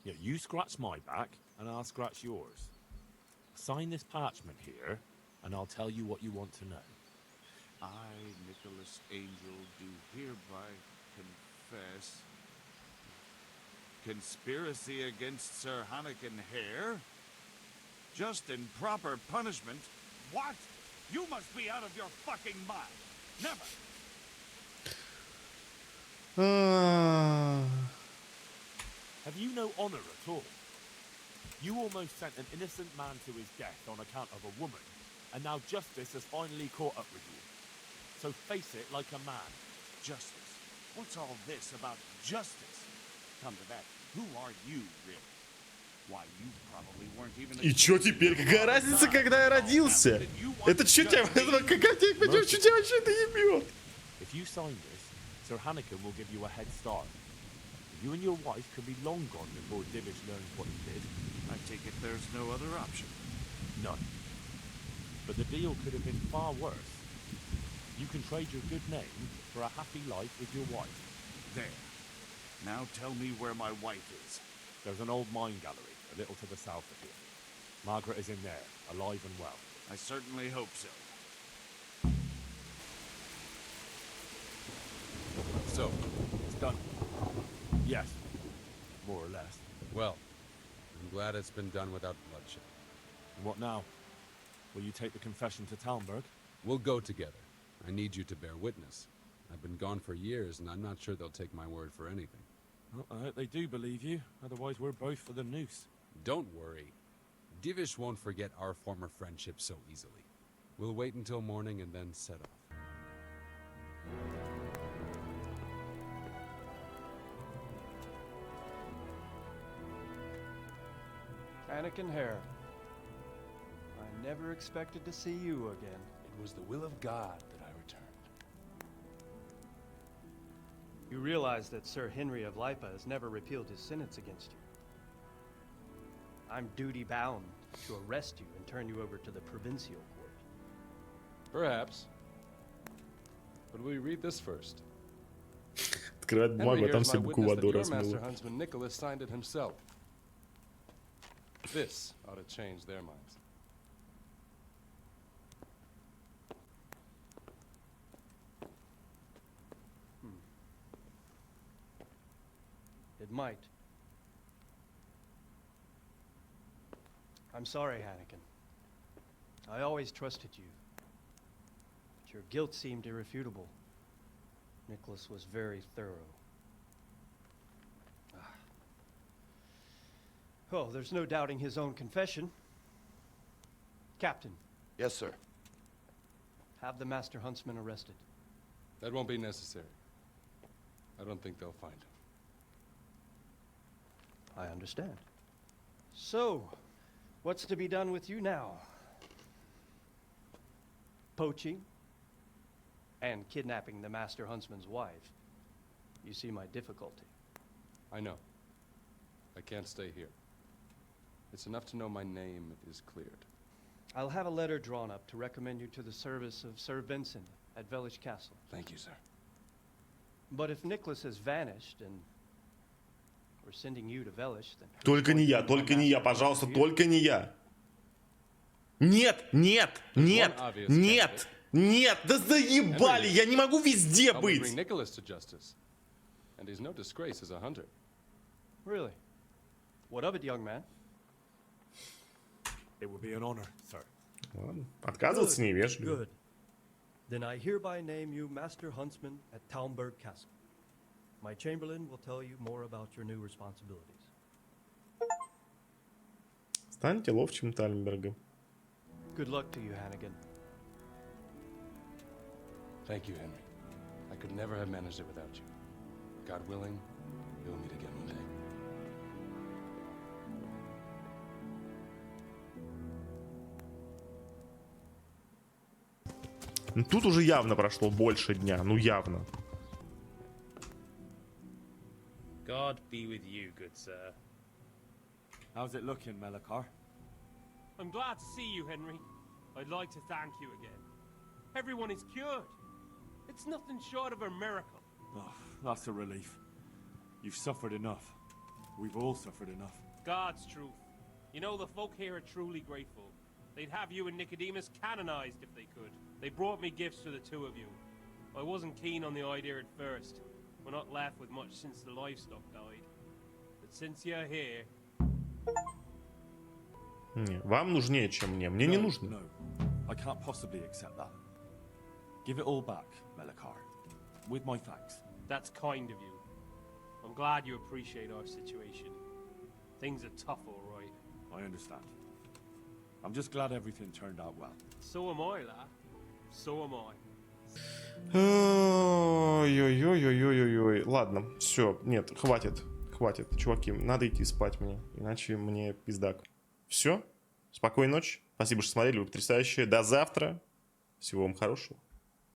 [SPEAKER 5] Yeah, you scratch my back, and I'll scratch yours. Sign this parchment here, and I'll tell you what you want to know.
[SPEAKER 3] I, Nicholas Angel, do hereby confess conspiracy against Sir Hannikin Hare? Just and proper punishment? What? You must be out of your fucking mind. Never.
[SPEAKER 5] Have you no honor at all? You almost sent an innocent man to his death on account of a woman, and now justice has finally caught up with you. So face it like a man.
[SPEAKER 3] Justice? What's all this about justice? Come to that, who are you, really? Why, you probably weren't even...
[SPEAKER 1] И чё теперь? Какая разница, когда я родился? Это чё тебя... Какая тебя... Чё тебя вообще это ебёт?
[SPEAKER 5] If you sign this, Sir Hannikin will give you a head start. You and your wife could be long gone before Divish learns what he did.
[SPEAKER 3] I take it there's no other option.
[SPEAKER 5] None. But the deal could have been far worse. You can trade your good name for a happy life with your wife.
[SPEAKER 3] There. Now tell me where my wife is.
[SPEAKER 5] There's an old mine gallery, a little to the south of here. Margaret is in there, alive and well.
[SPEAKER 3] I certainly hope so.
[SPEAKER 14] So,
[SPEAKER 5] it's done. Yes, more or less.
[SPEAKER 14] Well, I'm glad it's been done without bloodshed.
[SPEAKER 5] And what now? Will you take the confession to Talmberg?
[SPEAKER 14] We'll go together. I need you to bear witness. I've been gone for years, and I'm not sure they'll take my word for anything.
[SPEAKER 5] Well, I hope they do believe you. Otherwise, we're both for the noose.
[SPEAKER 14] Don't worry. Divish won't forget our former friendship so easily. We'll wait until morning and then set off.
[SPEAKER 8] Hannikin Hare. I never expected to see you again.
[SPEAKER 21] It was the will of God that I returned.
[SPEAKER 8] You realize that Sir Henry of Lipa has never repealed his sentence against you. I'm duty-bound to arrest you and turn you over to the provincial court.
[SPEAKER 21] Perhaps. But will you read this first?
[SPEAKER 1] Открывает бумагу, а там все букву Аду
[SPEAKER 10] Master
[SPEAKER 1] размыло.
[SPEAKER 10] Huntsman Nicholas signed it himself. This ought to change their minds.
[SPEAKER 8] It might. I'm sorry, Hannigan. I always trusted you. But your guilt seemed irrefutable. Nicholas was very thorough. Oh, there's no doubting his own confession. Captain.
[SPEAKER 10] Yes, sir.
[SPEAKER 8] Have the Master Huntsman arrested.
[SPEAKER 10] That won't be necessary. I don't think they'll find him.
[SPEAKER 8] I understand. So, what's to be done with you now? Poaching and kidnapping the Master Huntsman's wife. You see my difficulty.
[SPEAKER 10] I know. I can't stay here. It's enough to know my name is cleared.
[SPEAKER 8] I'll have a letter drawn up to recommend you to the service of Sir Vincent at Vellish Castle.
[SPEAKER 10] Thank you, sir.
[SPEAKER 8] But if Nicholas has vanished and we're sending you to Vellish, then...
[SPEAKER 1] Только не я, пожалуйста, только не я. Нет, нет, нет, нет, нет, да заебали, я не могу везде быть.
[SPEAKER 10] Bring Nicholas to justice. And he's no disgrace as a hunter.
[SPEAKER 8] Really? What of it, young man?
[SPEAKER 5] It would be an honor, sir.
[SPEAKER 1] Ладно, отказываться невежливо.
[SPEAKER 8] Good. Then I hereby name you Master Huntsman at Talmberg Castle. My Chamberlain will tell you more about your new responsibilities.
[SPEAKER 1] Станьте ловчим Тальмбергом.
[SPEAKER 8] Good luck to you, Hannigan.
[SPEAKER 10] Thank you, Henry. I could never have managed it without you. God willing, we'll meet again one day.
[SPEAKER 1] Ну, тут уже явно прошло больше дня, ну явно.
[SPEAKER 11] God be with you, good sir.
[SPEAKER 5] How's it looking, Melikar?
[SPEAKER 11] I'm glad to see you, Henry. I'd like to thank you again. Everyone is cured. It's nothing short of a miracle.
[SPEAKER 5] Oh, that's a relief. You've suffered enough. We've all suffered enough.
[SPEAKER 11] God's truth. You know, the folk here are truly grateful. They'd have you and Nicodemus canonized if they could. They brought me gifts for the two of you. I wasn't keen on the idea at first. We're not left with much since the livestock died. But since you're here...
[SPEAKER 1] Не, вам нужнее, чем мне. Мне не нужно.
[SPEAKER 5] No, I can't possibly accept that. Give it all back, Melikar. With my thanks.
[SPEAKER 11] That's kind of you. I'm glad you appreciate our situation. Things are tough, all right.
[SPEAKER 5] I understand. I'm just glad everything turned out well.
[SPEAKER 11] So am I, lad. So am I.
[SPEAKER 1] Ой-ой-ой-ой-ой-ой. Ладно, все, нет, хватит. Хватит, чуваки, надо идти спать мне, иначе мне пиздак. Все, спокойной ночи, спасибо, что смотрели, вы потрясающие, до завтра, всего вам хорошего.